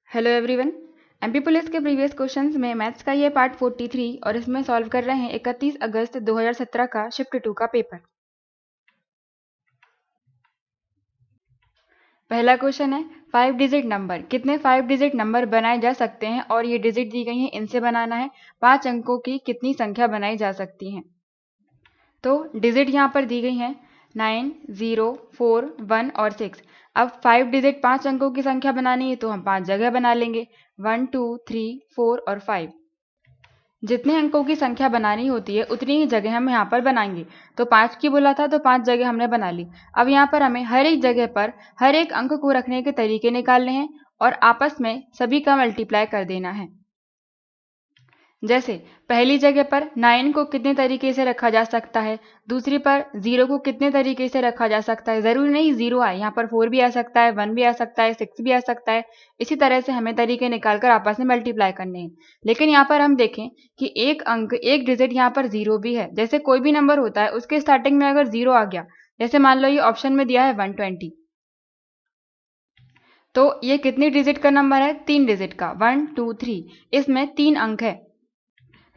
Hello everyone. MP police के previous questions में maths का ये पार्ट 43 और इसमें सॉल्व कर रहे हैं 31 अगस्त 2017 का शिफ्ट 2 का पेपर। पहला क्वेश्चन है 5 डिजिट नंबर, कितने 5 डिजिट नंबर बनाए जा सकते हैं और ये डिजिट दी गई हैं, इनसे बनाना है। 5 अंकों की कितनी संख्या बनाई जा सकती हैं। तो डिजिट यहाँ पर दी गई हैं 9, 0, 4, 1 और 6। अब 5 डिजिट 5 अंकों की संख्या बनानी है तो हम 5 जगह बना लेंगे, 1, 2, 3, 4 और 5। जितने अंकों की संख्या बनानी होती है उतनी ही जगह हम यहाँ पर बनाएंगे। तो 5 की बोला था तो 5 जगह हमने बना ली। अब यहाँ पर हमें हर एक जगह पर हर एक अंक को रखने के तरीके निकालने हैं और आपस में सभी का मल्टीप्लाई कर देना है। जैसे पहली जगह पर 9 को कितने तरीके से रखा जा सकता है, दूसरी पर 0 को कितने तरीके से रखा जा सकता है। जरूरी नहीं 0 आए, यहाँ पर 4 भी आ सकता है, 1 भी आ सकता है, 6 भी आ सकता है। इसी तरह से हमें तरीके निकालकर आपस में मल्टीप्लाई करने हैं। लेकिन यहाँ पर हम देखें कि एक अंक एक डिजिट यहाँ पर 0 भी है। जैसे कोई भी नंबर होता है उसके स्टार्टिंग में अगर 0 आ गया, जैसे मान लो ये ऑप्शन में दिया है 120, तो ये कितनी डिजिट का नंबर है, 3 डिजिट का, 1, 2, 3। इसमें 3 अंक है।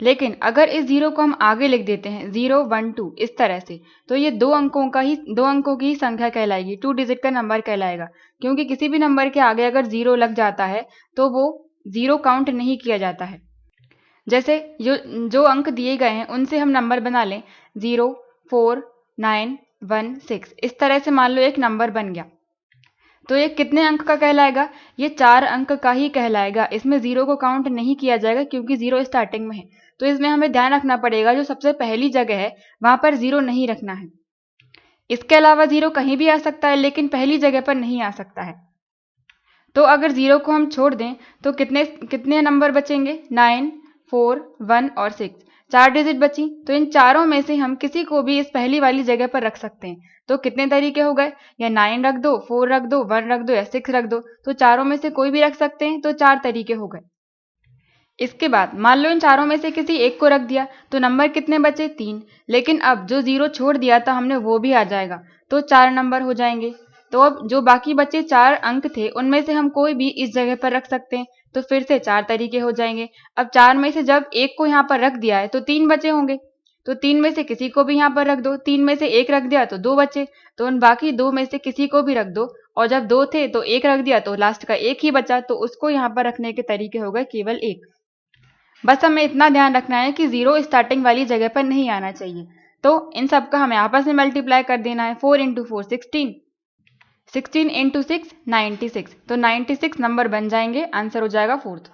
लेकिन अगर इस 0 को हम आगे लिख देते हैं 0, 1, 2 इस तरह से, तो ये दो अंकों की ही संख्या कहलाएगी, 2 डिजिट का नंबर कहलाएगा। क्योंकि किसी भी नंबर के आगे अगर 0 लग जाता है तो वो 0 काउंट नहीं किया जाता है। जैसे जो अंक दिए गए हैं उनसे हम नंबर बना लें 0, 4, 9, 1, 6। इस तरह से मान लो एक नंबर बन गया, तो ये कितने अंक का कहलाएगा, ये 4 अंक का ही कहलाएगा। इसमें 0 को काउंट नहीं किया जाएगा क्योंकि 0 स्टार्टिंग में है। तो इसमें हमें ध्यान रखना पड़ेगा जो सबसे पहली जगह है वहां पर 0 नहीं रखना है। इसके अलावा 0 कहीं भी आ सकता है लेकिन पहली जगह पर नहीं आ सकता है। तो अगर 0 को हम छोड़ दें तो कितने कितने नंबर बचेंगे, 9, 4, 1 और 6। 4 डिजिट बची, तो इन चारों में से हम किसी को भी इस पहली वाली जगह पर रख सकते हैं। तो कितने तरीके हो गए, या 9 रख दो, 4 रख दो, 1 रख दो या 6 रख दो। तो चारों में से कोई भी रख सकते हैं, तो 4 तरीके हो गए। इसके बाद मान लो इन चारों में से किसी एक को रख दिया तो नंबर कितने बचे, 3। लेकिन अब जो 0 छोड़ दिया था हमने वो भी आ जाएगा, तो 4 नंबर हो जाएंगे। तो अब जो बाकी बचे 4 अंक थे उनमें से हम कोई भी इस जगह पर रख सकते हैं, तो फिर से 4 तरीके हो जाएंगे। अब 4 में से जब एक को यहाँ पर रख दिया है तो 3 बचे होंगे, तो 3 में से किसी को भी यहाँ पर रख दो। 3 में से एक रख दिया तो 2 बचे, तो उन बाकी 2 में से किसी को भी रख दो। और जब 2 थे तो एक रख दिया तो लास्ट का एक ही बचा, तो उसको यहाँ पर रखने के तरीके हो गए केवल एक। बस हमें इतना ध्यान रखना है कि 0 स्टार्टिंग वाली जगह पर नहीं आना चाहिए। तो इन सब का हमें आपस में मल्टीप्लाई कर देना है। 4 इंटू 4 16, 16 इंटू 6 96। तो 96 नंबर बन जाएंगे, आंसर हो जाएगा 4th।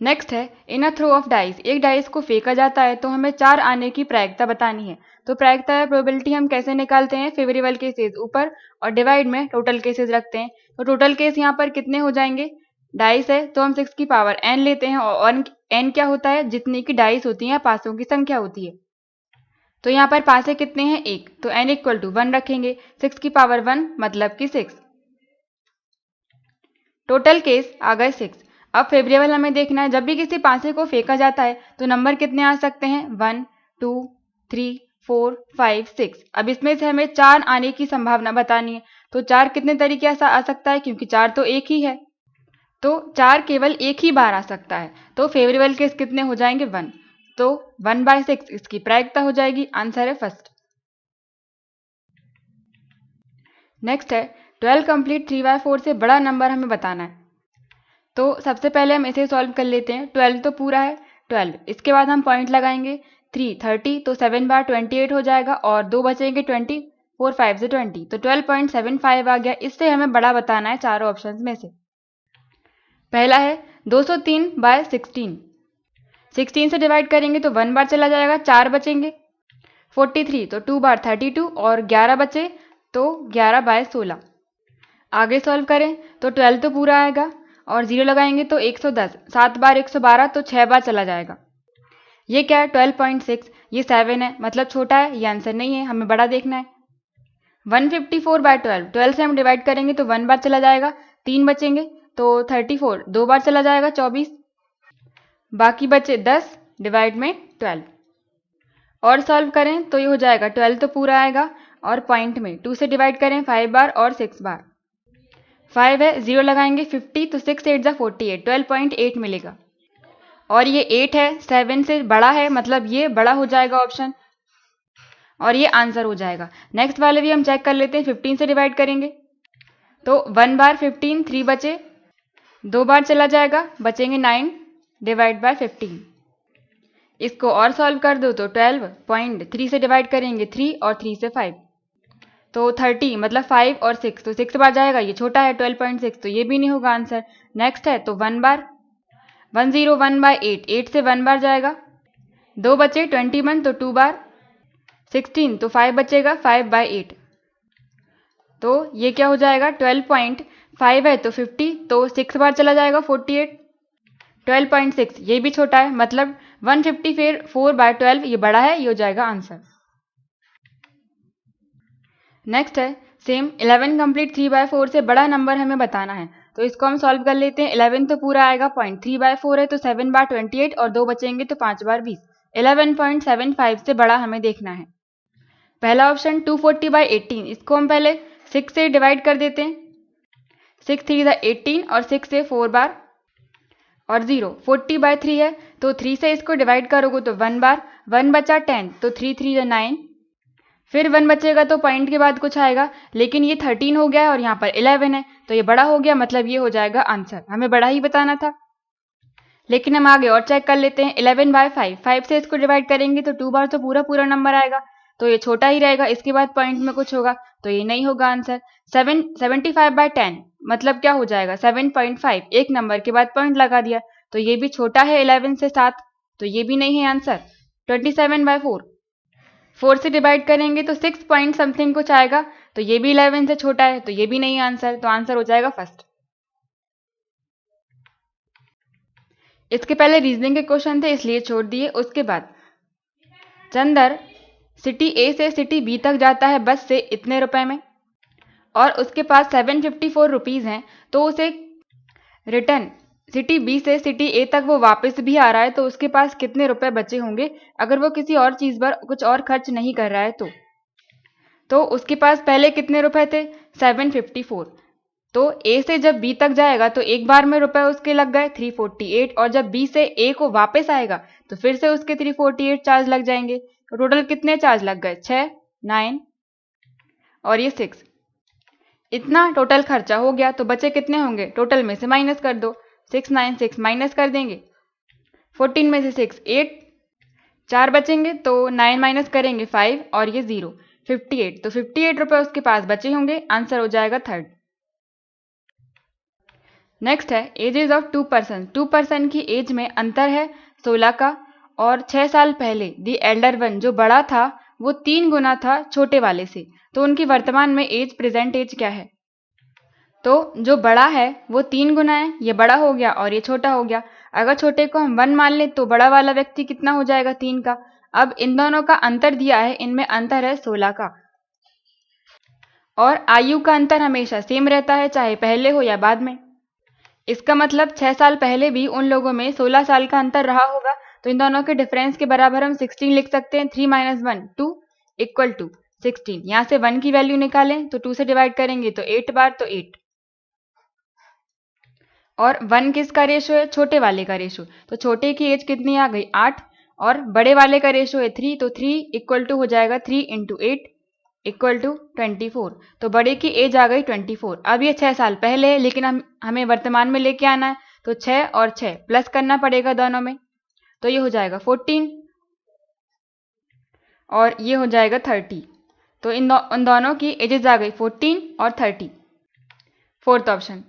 नेक्स्ट है इन अ थ्रो ऑफ डाइस, एक डाइस को फेंका जाता है तो हमें 4 आने की प्रायिकता बतानी है। तो प्रायिकता या प्रोबेबिलिटी हम कैसे निकालते हैं, फेवरेबल केसेस ऊपर और डिवाइड में टोटल केसेस रखते हैं। तो टोटल केस यहाँ पर कितने हो जाएंगे, डाइस है तो हम 6 की पावर n लेते हैं, और n क्या होता है, जितनी की डाइस होती है पासों की संख्या होती है। तो यहाँ पर पासे कितने हैं, 1, तो n इक्वल टू 1 रखेंगे। 6 की पावर 1 मतलब कि 6। टोटल केस आ गए 6। अब फेवरेबल हमें देखना है, जब भी किसी पासे को फेंका जाता है तो नंबर कितने आ सकते हैं, 1, 2, 3, 4, 5, 6। अब इसमें से हमें 4 आने की संभावना बतानी है। तो 4 कितने तरीके से आ सकता है, क्योंकि 4 तो एक ही है, तो 4 केवल एक ही बार आ सकता है। तो फेवरेबल केस कितने हो जाएंगे, 1। तो 1/6 इसकी प्रायिकता हो जाएगी, आंसर है फर्स्ट। नेक्स्ट है 12 कंप्लीट 3/4 से बड़ा नंबर हमें बताना है। तो सबसे पहले हम इसे सॉल्व कर लेते हैं। 12 तो पूरा है, 12। इसके बाद हम पॉइंट लगाएंगे, 3 30, तो 7 बार 28 हो जाएगा और 2 बचेंगे 20, 4 5 से 20, तो 12.75 आ गया। इससे हमें बड़ा बताना है चारों ऑप्शंस में से। पहला है 203/16, 16 से डिवाइड करेंगे तो 1 बार चला जाएगा, 4 बचेंगे। 43 तो 2 बार 32 और 11 बचे, तो 11/16। आगे सॉल्व करें तो 12 तो पूरा आएगा और 0 लगाएंगे तो 110, 7 बार 112, तो 6 बार चला जाएगा। ये क्या है, 12.6, ये 7 है, मतलब छोटा है, ये आंसर नहीं है, हमें बड़ा देखना है। 154/12, 12 से हम डिवाइड करेंगे तो 1 बार चला जाएगा, 3 बचेंगे, तो 34 2 बार चला जाएगा, 24। बाकी बचे 10 डिवाइड में 12। और सॉल्व करें तो ये हो जाएगा 12 तो पूरा आएगा और पॉइंट में 2 से डिवाइड करें 5 बार और 6 बार। 5 है, 0 लगाएंगे 50, तो 6 8 48, 12.8 मिलेगा। और ये 8 है, 7 से बड़ा है, मतलब ये बड़ा हो जाएगा ऑप्शन, और ये आंसर हो जाएगा। नेक्स्ट वाले भी हम चेक कर लेते हैं। 15 से डिवाइड करेंगे तो 1 बार 15, 3 बचे, 2 बार चला जाएगा, बचेंगे 9 डिवाइड बाय 15। इसको और सॉल्व कर दो तो 12.3 से डिवाइड करेंगे 3 और 3 से 5, तो 30, मतलब 5 और 6, तो 6 बार जाएगा, ये छोटा है 12.6, तो ये भी नहीं होगा आंसर। नेक्स्ट है तो 1 बार 101 बाय 8, 8 से 1 बार जाएगा, 2 बचे 21, तो 2 बार 16, तो 5 बचेगा 5 बाय 8, तो ये क्या हो जाएगा 12.5 है तो 50, तो 6 बार चला जाएगा 48, 12.6 ये भी छोटा है, मतलब 150 फिर 4 बाय 12 ये बड़ा है, ये हो जाएगा आंसर। नेक्स्ट है सेम 11 कंप्लीट 3 बाय 4 से बड़ा नंबर हमें बताना है, तो इसको हम सॉल्व कर लेते हैं। 11 तो पूरा आएगा, पॉइंट 3 बाय 4 है तो 7 बार 28 और 2 बचेंगे तो 5 बार 20, 11.75 से बड़ा हमें देखना है। पहला ऑप्शन 240 बाय 18, इसको हम पहले 6 से डिवाइड कर देते हैं, 6 3 18 और 6 से 4 बार और 0, 40 बाय 3 है तो 3 से इसको डिवाइड करोगे तो 1 बार, 1 बचा 10, तो 3 3 9, फिर 1 बचेगा तो पॉइंट के बाद कुछ आएगा, लेकिन ये 13 हो गया है और यहाँ पर 11 है, तो ये बड़ा हो गया, मतलब ये हो जाएगा आंसर। हमें बड़ा ही बताना था, लेकिन हम आगे और चेक कर लेते हैं। 11 बाय 5, 5 से इसको डिवाइड करेंगे तो 2 बार तो पूरा पूरा नंबर आएगा, तो ये छोटा ही रहेगा, इसके बाद पॉइंट में कुछ होगा, तो ये नहीं होगा आंसर। 75 बाय 10, मतलब क्या हो जाएगा 7.5, एक नंबर के बाद पॉइंट लगा दिया, तो ये भी छोटा है 11 से 7, तो ये भी नहीं है आंसर। 27 बाय 4, 4 से डिवाइड करेंगे तो 6 पॉइंट समथिंग कुछ आएगा, तो ये भी 11 से छोटा है, तो ये भी नहीं आंसर, तो आंसर हो जाएगा फर्स्ट। इसके पहले रीजनिंग के क्वेश्चन थे इसलिए छोड़ दिए। उसके बाद चंदर सिटी ए से सिटी बी तक जाता है बस से इतने रुपए में, और उसके पास 754 रुपीज़ हैं, तो उसे रिटर्न सिटी बी से सिटी ए तक वो वापस भी आ रहा है, तो उसके पास कितने रुपए बचे होंगे अगर वो किसी और चीज़ पर कुछ और खर्च नहीं कर रहा है तो उसके पास पहले कितने रुपए थे 754, तो ए से जब बी तक जाएगा तो एक बार में रुपए उसके लग गए 348, और जब बी से ए को वापस आएगा तो फिर से उसके 348 चार्ज लग जाएंगे, तो टोटल कितने चार्ज लग गए 6 9 और ये 6, इतना टोटल खर्चा हो गया। तो बचे कितने होंगे, टोटल में से माइनस कर दो, 6 9 6 माइनस कर देंगे, 14 में से 6 8, 4 बचेंगे, तो 9 माइनस करेंगे 5 और ये 0, 58, तो 58 रुपए उसके पास बचे होंगे, आंसर हो जाएगा थर्ड। नेक्स्ट है एजेस ऑफ 2 पर्सन, 2 पर्सन की एज में अंतर है 16 का, और 6 साल पहले दी एल्डर वन जो बड़ा था वो 3 गुना था छोटे वाले से, तो उनकी वर्तमान में एज प्रेजेंट एज क्या है। तो जो बड़ा है वो 3 गुना है, ये बड़ा हो गया और ये छोटा हो गया। अगर छोटे को हम 1 मान लें तो बड़ा वाला व्यक्ति कितना हो जाएगा 3 का। अब इन दोनों का अंतर दिया है, इनमें अंतर है 16 का, और आयु का अंतर हमेशा सेम रहता है चाहे पहले हो या बाद में। इसका मतलब 6 साल पहले भी उन लोगों में 16 साल का अंतर रहा होगा, तो इन दोनों के डिफरेंस के बराबर हम 16 लिख सकते हैं। 3 - 1 2 इक्वल टू 16, यहाँ से 1 की वैल्यू निकालें तो 2 से डिवाइड करेंगे तो 8 बार, तो 8, और 1 किसका रेशो है, छोटे वाले का रेशो, तो छोटे की एज कितनी आ गई 8, और बड़े वाले का रेशो है 3, तो 3 इक्वल टू हो जाएगा 3 × 8 इक्वल टू 24, तो बड़े की एज आ गई 24। अब ये 6 साल पहले है, लेकिन हमें वर्तमान में लेके आना है, तो 6 और 6 प्लस करना पड़ेगा दोनों में, तो ये हो जाएगा 14 और ये हो जाएगा 30, तो उन दोनों की एजेस आ गई 14 और 30, फोर्थ ऑप्शन।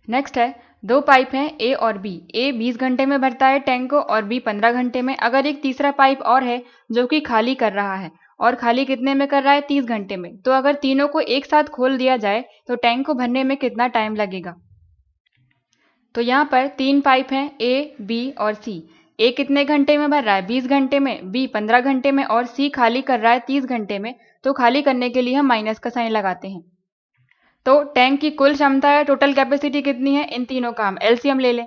नेक्स्ट है 2 पाइप हैं ए और बी, ए 20 घंटे में भरता है टैंक को और बी 15 घंटे में। अगर एक तीसरा पाइप और है जो कि खाली कर रहा है, और खाली कितने में कर रहा है 30 घंटे में, तो अगर तीनों को एक साथ खोल दिया जाए तो टैंक को भरने में कितना टाइम लगेगा। तो यहाँ पर 3 पाइप हैं ए बी और सी, ए कितने घंटे में भर रहा है 20 घंटे में, बी 15 घंटे में, और सी खाली कर रहा है 30 घंटे में, तो खाली करने के लिए हम माइनस का साइन लगाते हैं। तो टैंक की कुल क्षमता है, टोटल कैपेसिटी कितनी है, इन तीनों का हम एलसीएम ले लें,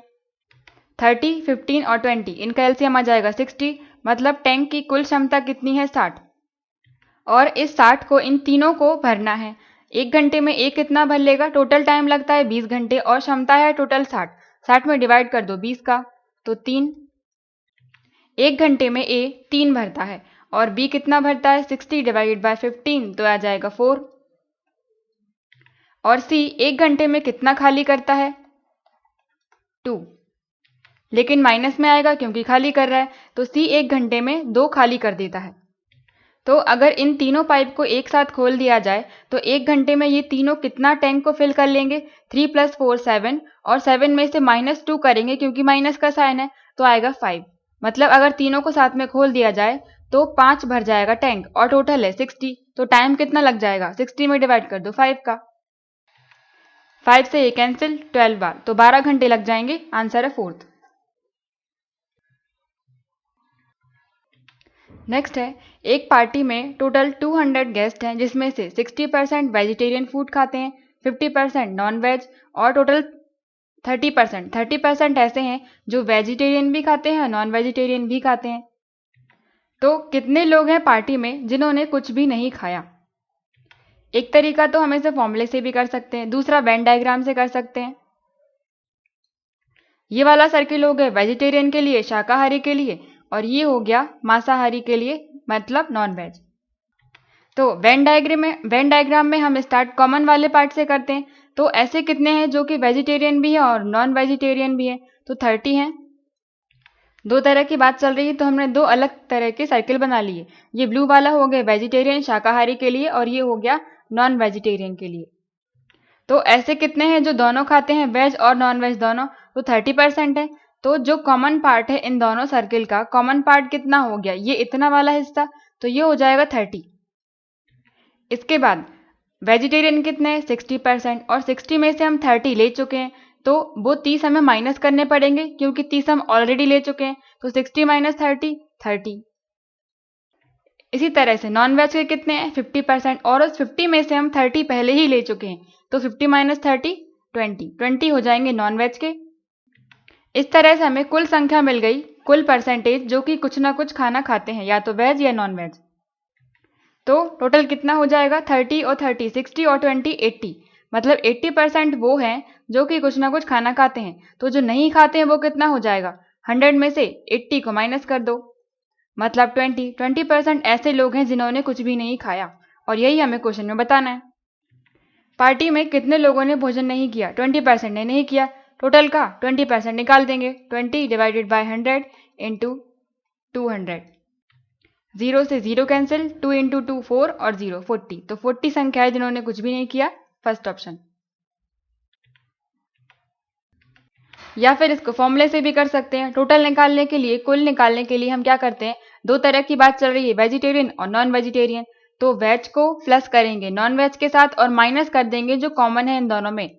30 15 और 20, इनका एलसीएम आ जाएगा 60, मतलब टैंक की कुल क्षमता कितनी है 60, और इस 60 को इन तीनों को भरना है। 1 घंटे में ए कितना भर लेगा? टोटल टाइम लगता है 20 घंटे और क्षमता है टोटल 60। 60 में डिवाइड कर दो 20 का, तो 3। 1 घंटे में ए 3 भरता है और बी कितना भरता है? 60 डिवाइडेड बाय 15, तो आ जाएगा 4। और सी 1 घंटे में कितना खाली करता है? 2। लेकिन माइनस में आएगा क्योंकि खाली कर रहा है, तो सी 1 घंटे में 2 खाली कर देता है। तो अगर इन तीनों पाइप को एक साथ खोल दिया जाए तो 1 घंटे में ये तीनों कितना टैंक को फिल कर लेंगे? 3 + 4 7, और 7 में से -2 करेंगे क्योंकि माइनस का साइन है, तो आएगा 5। मतलब अगर तीनों को साथ में खोल दिया जाए तो 5 भर जाएगा टैंक और टोटल है 60। तो टाइम कितना लग जाएगा? 60 में डिवाइड कर दो 5 का, 5 से ये कैंसिल 12 बार, तो 12 घंटे लग जाएंगे। आंसर है 4th। नेक्स्ट है, एक पार्टी में टोटल 200 गेस्ट हैं जिसमें से 60% वेजिटेरियन फूड खाते हैं, 50% नॉन वेज और टोटल 30% ऐसे हैं जो वेजिटेरियन भी खाते हैं और नॉन वेजिटेरियन भी खाते हैं। तो कितने लोग हैं पार्टी में जिन्होंने कुछ भी नहीं खाया? एक तरीका तो हम इसे फॉर्मूले से भी कर सकते हैं, दूसरा वेन डायग्राम से कर सकते हैं। ये वाला सर्किल हो गया वेजिटेरियन के लिए, शाकाहारी के लिए, और ये हो गया मांसाहारी के लिए, मतलब नॉन वेज। तो वेन डायग्राम में हम स्टार्ट कॉमन वाले पार्ट से करते हैं। तो ऐसे कितने हैं जो कि वेजिटेरियन भी है और नॉन वेजिटेरियन भी है? तो 30 हैं। दो तरह की बात चल रही है तो हमने दो अलग तरह के सर्किल बना लिए। ये ब्लू वाला हो गया वेजिटेरियन शाकाहारी के लिए और ये हो गया नॉन वेजिटेरियन के लिए। तो ऐसे कितने हैं जो दोनों खाते हैं, वेज और नॉन वेज दोनों? तो 30% है। तो जो कॉमन पार्ट है इन दोनों सर्किल का, कॉमन पार्ट कितना हो गया? ये इतना वाला हिस्सा, तो ये हो जाएगा 30। इसके बाद वेजिटेरियन कितने हैं? 60%, और 60 में से हम 30 ले चुके हैं तो वो 30 हमें माइनस करने पड़ेंगे क्योंकि 30 हम ऑलरेडी ले चुके हैं। तो 60 - 30 30। इसी तरह से नॉन वेज के कितने हैं? 50%, और उस 50 में से हम 30 पहले ही ले चुके हैं। तो 50 - 30 20 20 हो जाएंगे नॉन वेज के। इस तरह से हमें कुल संख्या मिल गई, कुल परसेंटेज जो कि कुछ ना कुछ खाना खाते हैं, या तो वेज या नॉन वेज। तो टोटल कितना हो जाएगा? 30 और 30 60 और 20 80। मतलब 80% वो हैं जो कि कुछ ना कुछ खाना खाते हैं। तो जो नहीं खाते हैं वो कितना हो जाएगा? 100 में से 80 को माइनस कर दो, मतलब 20% ऐसे लोग हैं जिन्होंने कुछ भी नहीं खाया, और यही हमें क्वेश्चन में बताना है। पार्टी में कितने लोगों ने भोजन नहीं किया? 20% ने नहीं किया। टोटल का 20% निकाल देंगे, 20 डिवाइडेड बाय 100 इंटू 200। 0 से 0 कैंसिल, 2 इंटू 2 4 और 0 40। तो 40 संख्या है जिन्होंने कुछ भी नहीं किया, फर्स्ट ऑप्शन। या फिर इसको फॉर्मूले से भी कर सकते हैं। टोटल निकालने के लिए, कुल निकालने के लिए हम क्या करते हैं, दो तरह की बात चल रही है, वेजिटेरियन और नॉन वेजिटेरियन। तो वेज को प्लस करेंगे नॉन वेज के साथ और माइनस कर देंगे जो कॉमन है इन दोनों में,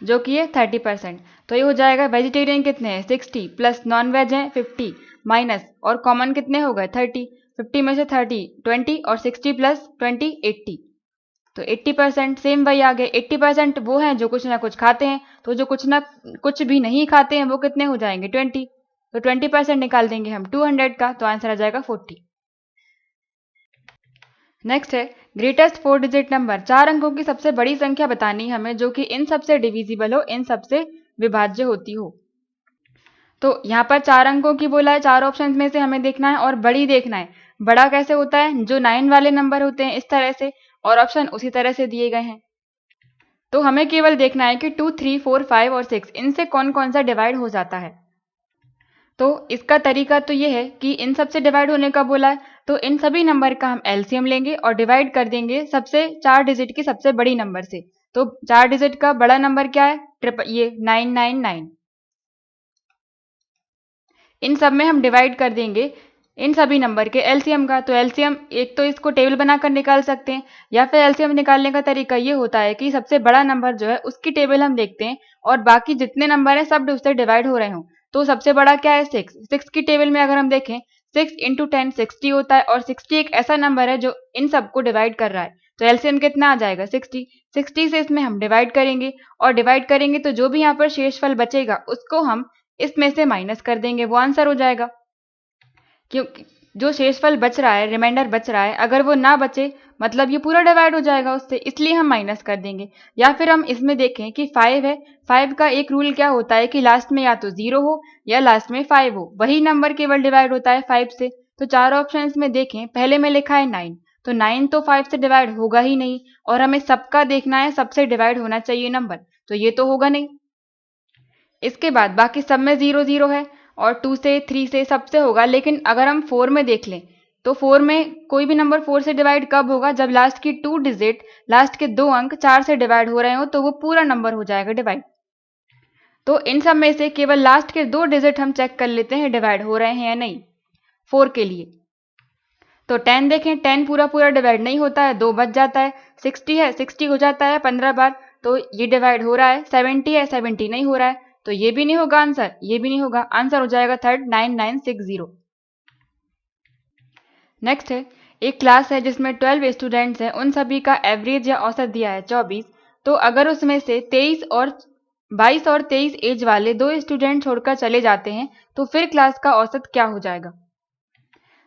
जो कि है 30%। तो ये हो जाएगा वेजिटेरियन कितने हैं? 60 प्लस नॉन वेज है 50 माइनस और कॉमन कितने हो गए? 30। 50 में से 30 20 और 60 प्लस 20 80। तो 80% सेम वही आ गए। 80% वो हैं जो कुछ ना कुछ खाते हैं, तो जो कुछ भी नहीं खाते हैं वो कितने हो जाएंगे? 20। तो 20% निकाल देंगे हम 200 का, तो आंसर आ जाएगा 40। नेक्स्ट है ग्रेटेस्ट 4 डिजिट नंबर। 4 अंकों की सबसे बड़ी संख्या बतानी है हमें जो कि इन सबसे डिविजिबल हो, इन सबसे विभाज्य होती हो। तो यहाँ पर 4 अंकों की बोला है, 4 ऑप्शन में से हमें देखना है और बड़ी देखना है। बड़ा कैसे होता है? जो 9 वाले नंबर होते हैं इस तरह से, और ऑप्शन उसी तरह से दिए गए हैं। तो हमें केवल देखना है कि 2 3 4 5 और 6 इनसे कौन कौन सा डिवाइड हो जाता है। तो इसका तरीका तो ये है कि इन सबसे डिवाइड होने का बोला है तो इन सभी नंबर का हम एलसीएम लेंगे और डिवाइड कर देंगे सबसे 4 डिजिट की सबसे बड़ी नंबर से। तो 4 डिजिट का बड़ा नंबर क्या है? ये 999। इन सब में हम डिवाइड कर देंगे इन सभी नंबर के एलसीएम का। तो एलसीएम एक तो इसको टेबल बनाकर निकाल सकते हैं, या फिर एलसीएम निकालने का तरीका ये होता है कि सबसे बड़ा नंबर जो है उसकी टेबल हम देखते हैं और बाकी जितने नंबर है सब उससे डिवाइड हो रहे हों। तो सबसे बड़ा क्या है? 6 की टेबल में अगर हम देखें 6 इंटू 10 60 होता है, और 60 एक ऐसा नंबर है जो इन सबको डिवाइड कर रहा है। तो एलसीएम कितना आ जाएगा? 60 से इसमें हम डिवाइड करेंगे, और डिवाइड करेंगे तो जो भी यहाँ पर शेषफल बचेगा उसको हम इसमें से माइनस कर देंगे, वो आंसर हो जाएगा। क्योंकि जो शेषफल बच रहा है, रिमाइंडर बच रहा है, अगर वो ना बचे मतलब ये पूरा डिवाइड हो जाएगा उससे, इसलिए हम माइनस कर देंगे। या फिर हम इसमें देखें कि 5 है, 5 का एक रूल क्या होता है कि लास्ट में या तो 0 हो या लास्ट में 5 हो, वही नंबर केवल डिवाइड होता है 5 से। तो चार ऑप्शंस में देखें, पहले में लिखा है 9, तो 9 तो 5 से डिवाइड होगा ही नहीं, और हमें सबका देखना है, सबसे डिवाइड होना चाहिए नंबर, तो ये तो होगा नहीं। इसके बाद बाकी सब में 0 0 है, और 2 से 3 से सबसे होगा, लेकिन अगर हम 4 में देख लें तो 4 में कोई भी नंबर 4 से डिवाइड कब होगा, जब लास्ट की 2 डिजिट, लास्ट के 2 अंक 4 से डिवाइड हो रहे हो, तो वो पूरा नंबर हो जाएगा डिवाइड। तो इन सब में से केवल लास्ट के 2 डिजिट हम चेक कर लेते हैं डिवाइड हो रहे हैं या नहीं 4 के लिए। तो 10 देखें, 10 पूरा पूरा डिवाइड नहीं होता है, 2 बच जाता है। 60 है, 60 हो जाता है 15 बार, तो ये डिवाइड हो रहा है। 70 है, 70 नहीं हो रहा है, तो ये भी नहीं होगा आंसर, ये भी नहीं होगा, आंसर हो जाएगा थर्ड 9960। नेक्स्ट है, एक क्लास है जिसमें 12 स्टूडेंट्स हैं, उन सभी का एवरेज या औसत दिया है 24। तो अगर उसमें से 22 और 23 एज वाले 2 स्टूडेंट छोड़कर चले जाते हैं तो फिर क्लास का औसत क्या हो जाएगा।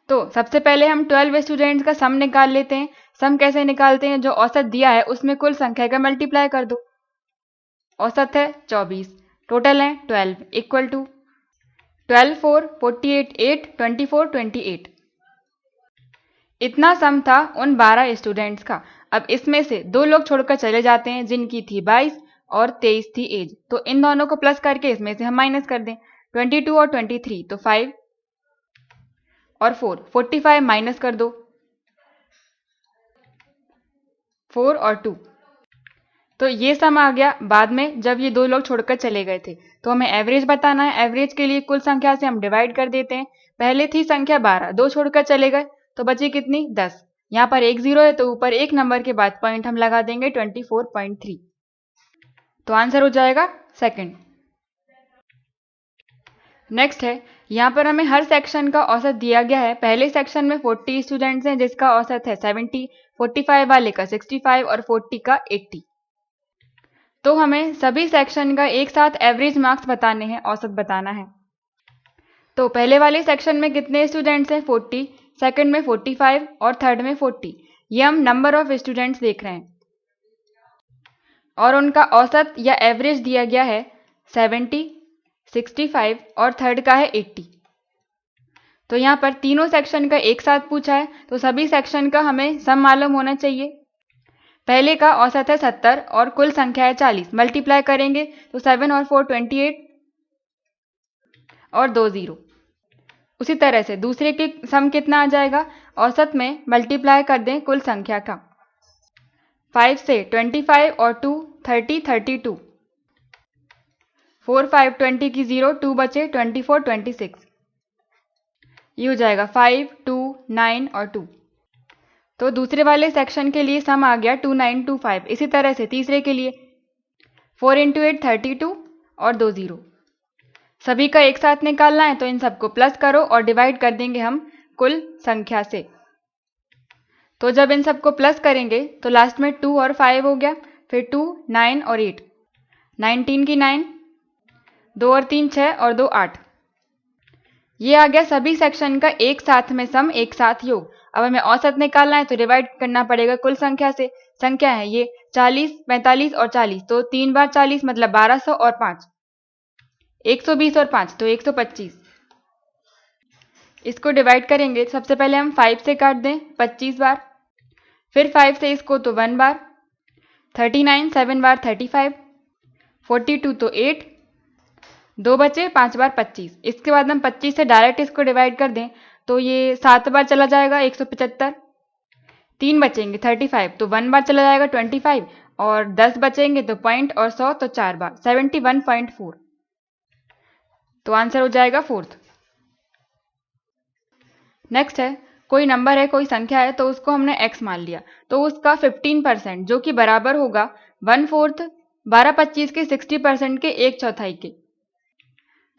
तो सबसे पहले हम 12 स्टूडेंट्स का सम निकाल लेते हैं। सम कैसे निकालते हैं, जो औसत दिया है उसमें कुल संख्या का मल्टीप्लाई कर दो। औसत है 24, टोटल है 12, इक्वल टू 12 4 48 8 24 28। इतना सम था उन 12 स्टूडेंट्स का। अब इसमें से 2 लोग छोड़कर चले जाते हैं जिनकी थी 22 और 23 थी एज, तो इन दोनों को प्लस करके इसमें से हम माइनस कर दें। 22 और 23, तो 5 और 4, 45 माइनस कर दो, 4 और 2, तो ये सम आ गया बाद में जब ये 2 लोग छोड़कर चले गए थे। तो हमें एवरेज बताना है, एवरेज के लिए कुल संख्या से हम डिवाइड कर देते हैं। पहले थी संख्या 12, 2 छोड़कर चले गए तो बची कितनी 10। यहाँ पर एक 0 है तो ऊपर एक नंबर के बाद पॉइंट हम लगा देंगे 24.3, तो आंसर हो जाएगा सेकंड। नेक्स्ट है, यहाँ पर हमें हर सेक्शन का औसत दिया गया है। पहले सेक्शन में 40 स्टूडेंट्स हैं जिसका औसत है 70, 45 वाले का 65 और 40 का 80। तो हमें सभी सेक्शन का एक साथ एवरेज मार्क्स बताने हैं, औसत बताना है। तो पहले वाले सेक्शन में कितने स्टूडेंट्स हैं 40, सेकंड में 45 और थर्ड में 40। ये हम नंबर ऑफ स्टूडेंट्स देख रहे हैं, और उनका औसत या एवरेज दिया गया है 70, 65 और थर्ड का है 80। तो यहाँ पर तीनों सेक्शन का एक साथ पूछा है, तो सभी सेक्शन का हमें सम मालूम होना चाहिए। पहले का औसत है 70 और कुल संख्या है 40, मल्टीप्लाई करेंगे तो 7 और 4 28 और 2 0। उसी तरह से दूसरे के सम कितना आ जाएगा, औसत में मल्टीप्लाई कर दें कुल संख्या का। 5 से 25 और 2 30 32, 4 5 20 की 0, 2 बचे 24 26, ये हो जाएगा 5 2 9 और 2। तो दूसरे वाले सेक्शन के लिए सम आ गया 2925। इसी तरह से तीसरे के लिए 4 × 8 32 और 2 0। सभी का एक साथ निकालना है तो इन सबको प्लस करो और डिवाइड कर देंगे हम कुल संख्या से। तो जब इन सबको प्लस करेंगे तो लास्ट में 2 और 5 हो गया, फिर 2 9 और 8, 19 की 9, 2 और 3 6 और 2 8। ये आ गया सभी सेक्शन का एक साथ में सम, एक साथ योग। अब हमें औसत निकालना है तो डिवाइड करना पड़ेगा कुल संख्या से। संख्या है ये 40 45 और 40, तो 3 बार 40 मतलब 1200 और 5, 120 और 5 तो 125। इसको डिवाइड करेंगे, सबसे पहले हम 5 से काट दें 25 बार, फिर 5 से इसको तो 1 बार, 39 7 बार 35, 42 तो 8, 2 बचे 5 बार 25। इसके बाद हम 25 से डायरेक्ट इसको डिवाइड कर दें तो ये 7 बार चला जाएगा 175, 3 बचेंगे 35, तो 1 बार चला जाएगा 25, और 10 बचेंगे तो पॉइंट और 100 तो 4 बार 71.4, तो आंसर हो जाएगा फोर्थ। नेक्स्ट है, कोई नंबर है, कोई संख्या है, तो उसको हमने x मान लिया, तो उसका 15% जो कि बराबर होगा 1/4 12 25 के 60% के 1/4 के।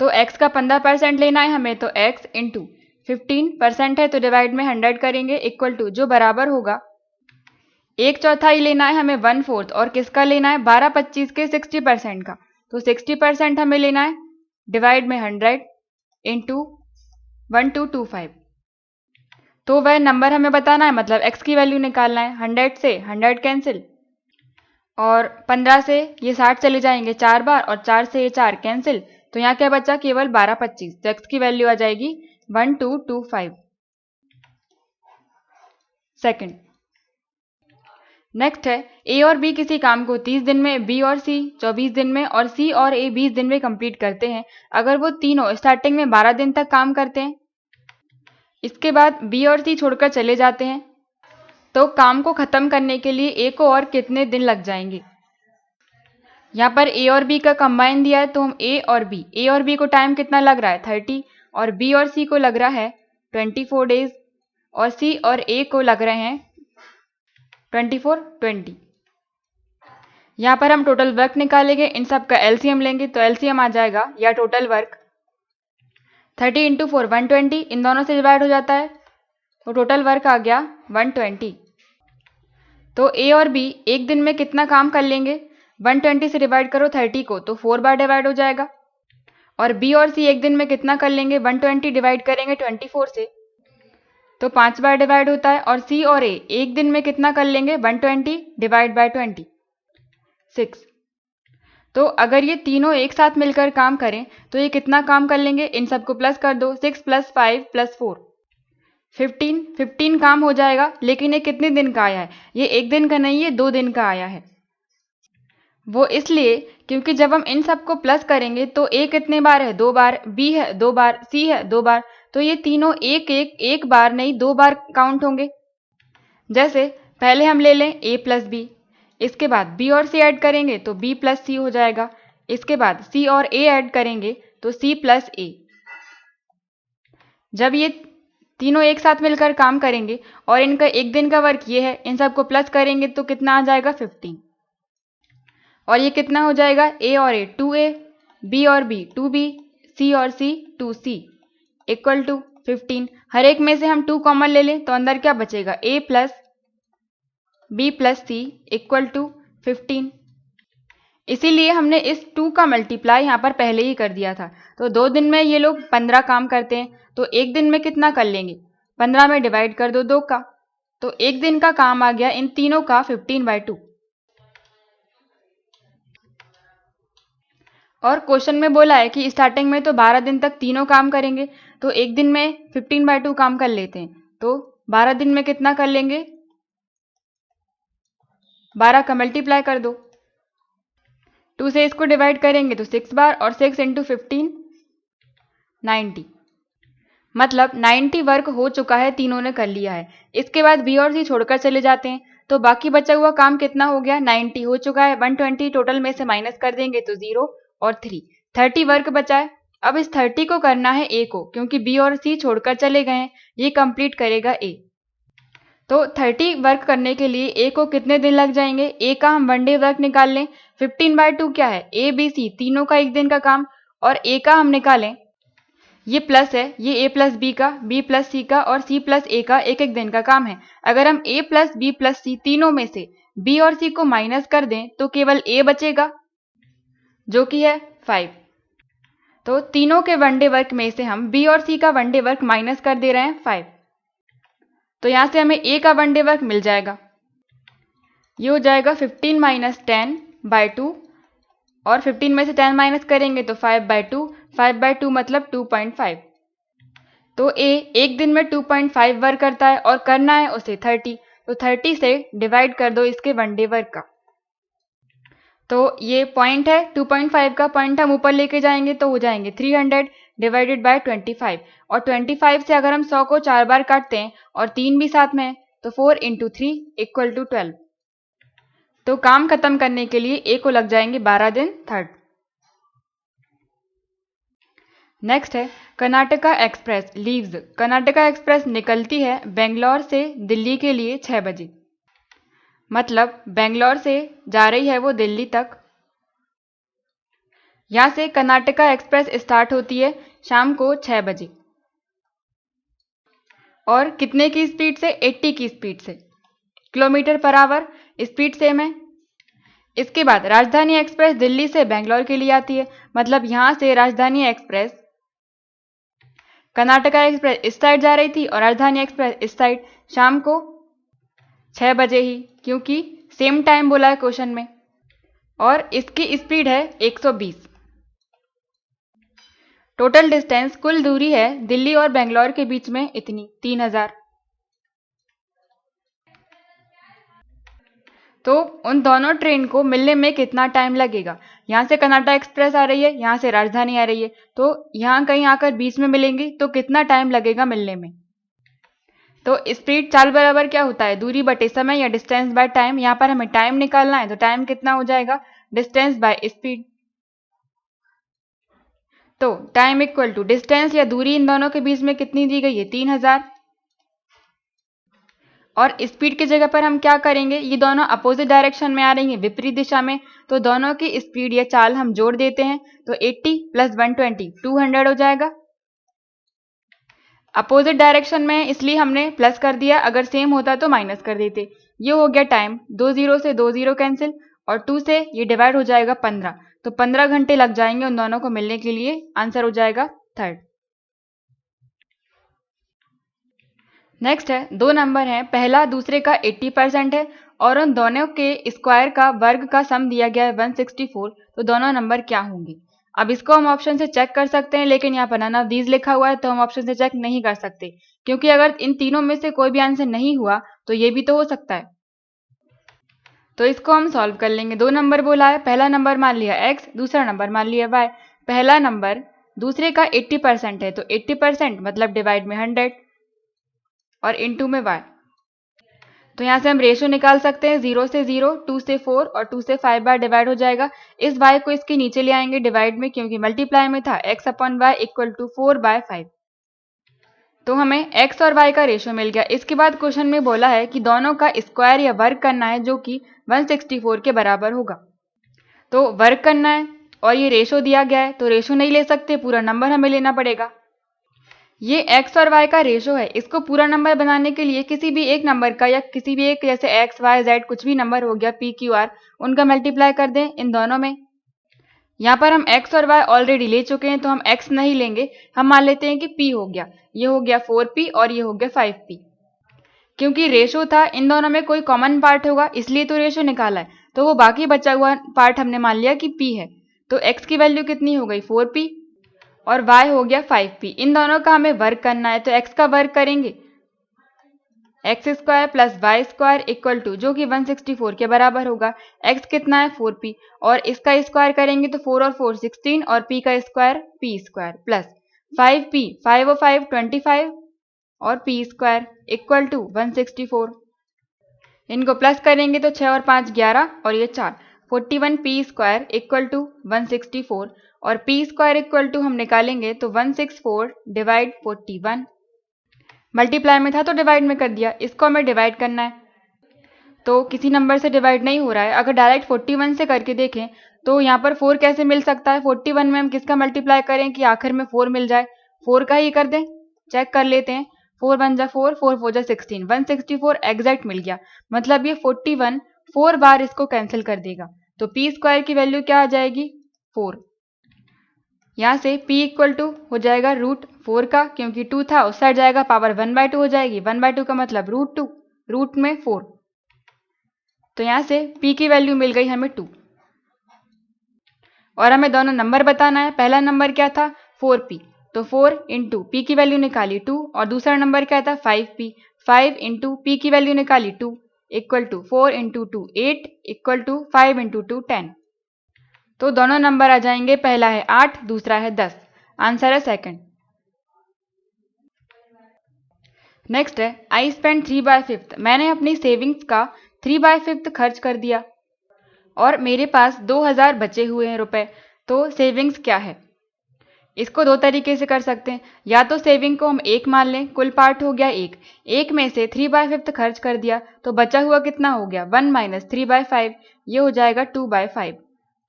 तो x का 15% लेना है हमें, तो x इंटू 15% है तो डिवाइड में 100 करेंगे, इक्वल टू जो बराबर होगा 1/4 लेना है हमें 1/4, और किसका लेना है 12 25 के 60% का, तो 60% हमें लेना है, डिवाइड में 100 इंटू 1225। तो वह नंबर हमें बताना है, मतलब x की वैल्यू निकालना है। 100 से 100 कैंसिल, और 15 से ये 60 चले जाएंगे 4 बार, और 4 से ये 4 कैंसिल, तो यहाँ क्या बचा, केवल 12 25। तो x की वैल्यू आ जाएगी 1225। सेकंड, नेक्स्ट है a और b किसी काम को 30 दिन में, b और c 24 दिन में और c और a 20 दिन में कंप्लीट करते हैं। अगर वो तीनों स्टार्टिंग में 12 दिन तक काम करते हैं, इसके बाद b और c छोड़कर चले जाते हैं, तो काम को खत्म करने के लिए a को और कितने दिन लग जाएंगे। यहाँ पर a और b का कंबाइन दिया है, तो हम a और b को टाइम कितना लग रहा है 30, और b और c को लग रहा है 24 डेज, और c और a को लग रहे हैं 24 20। यहाँ पर हम टोटल वर्क निकालेंगे, इन सब का एलसीएम लेंगे, तो एलसीएम आ जाएगा या टोटल वर्क 30 × 4 120, इन दोनों से डिवाइड हो जाता है, तो टोटल वर्क आ गया 120। तो a और b एक दिन में कितना काम कर लेंगे, 120 से डिवाइड करो 30 को, तो 4 बार डिवाइड हो जाएगा। और b और c एक दिन में कितना कर लेंगे, 120 डिवाइड करेंगे 24 से, तो 5 बार डिवाइड होता है। और c और a एक दिन में कितना कर लेंगे, 120 डिवाइड बाय 20 6। तो अगर ये तीनों एक साथ मिलकर काम करें तो ये कितना काम कर लेंगे, इन सबको प्लस कर दो, 6 + 5 + 4 15 काम हो जाएगा। लेकिन ये कितने दिन का आया है, ये एक दिन का नहीं, ये 2 दिन का आया है। वो इसलिए क्योंकि जब हम इन सबको प्लस करेंगे तो a कितने बार है, 2 बार, b है 2 बार, c है 2 बार, तो ये तीनों एक बार नहीं 2 बार काउंट होंगे। जैसे पहले हम ले लें a + b, इसके बाद b और c ऐड करेंगे तो b + c हो जाएगा, इसके बाद c और a ऐड करेंगे तो c + a। जब ये तीनों एक साथ मिलकर काम करेंगे और इनका एक दिन का वर्क ये है, इन सबको प्लस करेंगे तो कितना आ जाएगा 15। और ये कितना हो जाएगा, a और a 2a, b और b 2b, c और c 2c इक्वल टू 15। हर एक में से हम 2 कॉमन ले लें तो अंदर क्या बचेगा, a + b + c equal to 15। इसीलिए हमने इस 2 का मल्टीप्लाई यहाँ पर पहले ही कर दिया था। तो 2 दिन में ये लोग 15 काम करते हैं, तो एक दिन में कितना कर लेंगे, 15 में डिवाइड कर दो 2 का, तो एक दिन का काम आ गया इन तीनों का 15/2। और क्वेश्चन में बोला है कि स्टार्टिंग में तो 12 दिन तक तीनों काम करेंगे, तो एक दिन में 15/2 काम कर लेते हैं, तो 12 दिन में कितना कर लेंगे, 12 का मल्टीप्लाई कर दो, 2 से इसको डिवाइड करेंगे तो 6 बार, और 6 × 15 90, मतलब 90 वर्क हो चुका है, तीनों ने कर लिया है। इसके बाद b और c छोड़कर चले जाते हैं, तो बाकी बचा हुआ काम कितना हो गया, 90 हो चुका है। 120 टोटल में से माइनस कर देंगे तो 0 और 3, 30 वर्क बचा है। अब इस 30 को करना है a को, क्योंकि b और c छोड़कर चले गए हैं, ये कंप्लीट करेगा a। तो 30 वर्क करने के लिए a को कितने दिन लग जाएंगे, a का हम 1 डे वर्क निकाल लें, 15/2 क्या है, a b c तीनों का एक दिन का काम, और a का हम निकालें, ये प्लस है, ये a + b का, b + c का और c + a का एक एक दिन का काम है। अगर हम a + b + c तीनों में से b और c को माइनस कर दें तो केवल a बचेगा, जो कि है 5। तो तीनों के 1 डे वर्क में से हम b और c का 1 डे वर्क माइनस कर दे रहे हैं 5, तो यहां से हमें a का 1 डे वर्क मिल जाएगा। ये हो जाएगा 15 - 10/2, और 15 में से 10 माइनस करेंगे तो 5/2, 5/2 मतलब 2.5। तो a एक दिन में 2.5 वर्क करता है, और करना है उसे 30, तो 30 से डिवाइड कर दो इसके 1 डे वर्क का। तो ये पॉइंट है, 2.5 का पॉइंट हम ऊपर लेके जाएंगे तो हो जाएंगे 300 डिवाइडेड बाय 25, और 25 से अगर हम 100 को 4 बार काटते हैं और 3 भी साथ में है तो 4 × 3 = 12। तो काम खत्म करने के लिए a को लग जाएंगे 12 दिन थर्ड। नेक्स्ट है Karnataka express leaves. Karnataka express निकलती है बेंगलोर से दिल्ली के लिए 6 बजे, मतलब बेंगलोर से जा रही है वो दिल्ली तक। यहाँ से कर्नाटका एक्सप्रेस स्टार्ट होती है शाम को 6 बजे, और कितने की स्पीड से, 80 की स्पीड से, km/h स्पीड सेम है। इसके बाद राजधानी एक्सप्रेस दिल्ली से बेंगलोर के लिए आती है, मतलब यहाँ से राजधानी एक्सप्रेस कर्नाटका एक्सप्रेस इस साइड जा रही थी और राजधानी एक्सप्रेस इस साइड, शाम को 6 बजे ही, क्योंकि सेम टाइम बोला है क्वेश्चन में, और इसकी स्पीड है 120। टोटल डिस्टेंस, कुल दूरी है दिल्ली और बेंगलोर के बीच में इतनी 3000। तो उन दोनों ट्रेन को मिलने में कितना टाइम लगेगा? यहाँ से कर्नाटक एक्सप्रेस आ रही है, यहाँ से राजधानी आ रही है, तो यहाँ कहीं आकर बीच में मिलेंगी, तो कितना टाइम लगेगा मिलने में? तो स्पीड चाल बराबर क्या होता है? दूरी बटे समय या डिस्टेंस बाय टाइम। यहाँ पर हमें टाइम निकालना है, तो टाइम कितना हो जाएगा? Distance by speed. तो टाइम इक्वल टू डिस्टेंस या दूरी इन दोनों के बीच में कितनी दी गई है? 3000। और स्पीड की जगह पर हम क्या करेंगे? ये दोनों अपोजिट डायरेक्शन में आ रही हैं, विपरीत दिशा में, तो दोनों की स्पीड या चाल हम जोड़ देते हैं, तो 80 + 120 200 हो जाएगा। अपोजिट डायरेक्शन में इसलिए हमने प्लस कर दिया, अगर सेम होता तो माइनस कर देते। ये हो गया टाइम, 2 0 से 2 0 कैंसिल, और 2 से ये डिवाइड हो जाएगा 15, तो 15 घंटे लग जाएंगे उन दोनों को मिलने के लिए। आंसर हो जाएगा 3rd। नेक्स्ट है, दो नंबर हैं, पहला दूसरे का 80% है और उन दोनों के स्क्वायर का वर्ग का सम दिया गया है 164, तो दोनों नंबर क्या होंगे? अब इसको हम ऑप्शन से चेक कर सकते हैं, लेकिन यहाँ पर नन ऑफ दीज लिखा हुआ है, तो हम ऑप्शन से चेक नहीं कर सकते, क्योंकि अगर इन तीनों में से कोई भी आंसर नहीं हुआ तो ये भी तो हो सकता है। तो इसको हम सॉल्व कर लेंगे। दो नंबर बोला है, पहला नंबर मान लिया x, दूसरा नंबर मान लिया y। पहला नंबर दूसरे का 80% है, तो 80% मतलब डिवाइड में 100 और इनटू में y। तो यहाँ से हम रेशो निकाल सकते हैं, 0 से 0, 2 से 4 और 2 से 5 बार डिवाइड हो जाएगा। इस y को इसके नीचे ले आएंगे डिवाइड में, क्योंकि मल्टीप्लाई में था, x/y = 4/5। तो हमें x और y का रेशो मिल गया। इसके बाद क्वेश्चन में बोला है कि दोनों का स्क्वायर या वर्ग करना है, जो कि 164 के बराबर होगा। तो वर्ग करना है और ये रेशो दिया गया है, तो रेशो नहीं ले सकते, पूरा नंबर हमें लेना पड़ेगा। ये x और y का रेशो है, इसको पूरा नंबर बनाने के लिए किसी भी एक नंबर का या किसी भी एक, जैसे x, y, z कुछ भी नंबर हो गया, p, q, r, उनका मल्टीप्लाई कर दें इन दोनों में। यहाँ पर हम x और y ऑलरेडी ले चुके हैं, तो हम x नहीं लेंगे, हम मान लेते हैं कि p हो गया। ये हो गया 4p और ये हो गया 5p। क्योंकि रेशो था, इन दोनों में कोई कॉमन पार्ट होगा, इसलिए तो रेशो निकाला है, तो वो बाकी बचा हुआ पार्ट हमने मान लिया कि p है। तो x की वैल्यू कितनी हो गई? 4p और y हो गया 5p। इन दोनों का हमें वर्ग करना है, तो x का वर्ग करेंगे, x² + y² इक्वल टू, जो कि 164 के बराबर होगा। x कितना है? 4p, और इसका स्क्वायर करेंगे तो 4 और 4 16, और p का स्क्वायर p² प्लस 5p, 5 और 5 25 और p² इक्वल टू 164। इनको प्लस करेंगे तो 6 और 5 11 और ये 4, 41p² इक्वल टू 164, और p² इक्वल टू हम निकालेंगे तो 164 डिवाइड 41। मल्टीप्लाई में था तो डिवाइड में कर दिया, इसको हमें डिवाइड करना है, तो किसी नंबर से डिवाइड नहीं हो रहा है। अगर डायरेक्ट 41 से करके देखें तो यहाँ पर 4 कैसे मिल सकता है? 41 में हम किसका मल्टीप्लाई करें कि आखिर में 4 मिल जाए? 4 का ही कर दें, चेक कर लेते हैं। 4 1 जा 4, 4 4 जा 16, 164 एग्जैक्ट मिल गया, मतलब ये 41 4 बार इसको कैंसिल कर देगा, तो p² की वैल्यू क्या आ जाएगी? 4। यहाँ से p इक्वल टू हो जाएगा √4 का, क्योंकि 2 था उस साइड जाएगा, पावर 1/2 हो जाएगी, 1/2 का मतलब √2, रूट में 4। तो यहाँ से p की वैल्यू मिल गई हमें 2। और हमें दोनों नंबर बताना है। पहला नंबर क्या था? 4p, तो 4 इंटू पी की वैल्यू निकाली 2, और दूसरा नंबर क्या था? 5p, 5 इंटू पी की वैल्यू निकाली 2 equal to 4 into 2 8 equal to 5 into 2 10। तो दोनों नंबर आ जाएंगे, पहला है 8, दूसरा है 10। आंसर है सेकंड। नेक्स्ट है, आई स्पेंड 3/5, मैंने अपनी सेविंग्स का 3/5 खर्च कर दिया और मेरे पास 2000 बचे हुए हैं रुपए, तो सेविंग्स क्या है? इसको दो तरीके से कर सकते हैं, या तो सेविंग को हम एक मान लें, कुल पार्ट हो गया एक में से 3/5 खर्च कर दिया, तो बचा हुआ कितना हो गया? 1 - 3/5, ये हो जाएगा 2/5।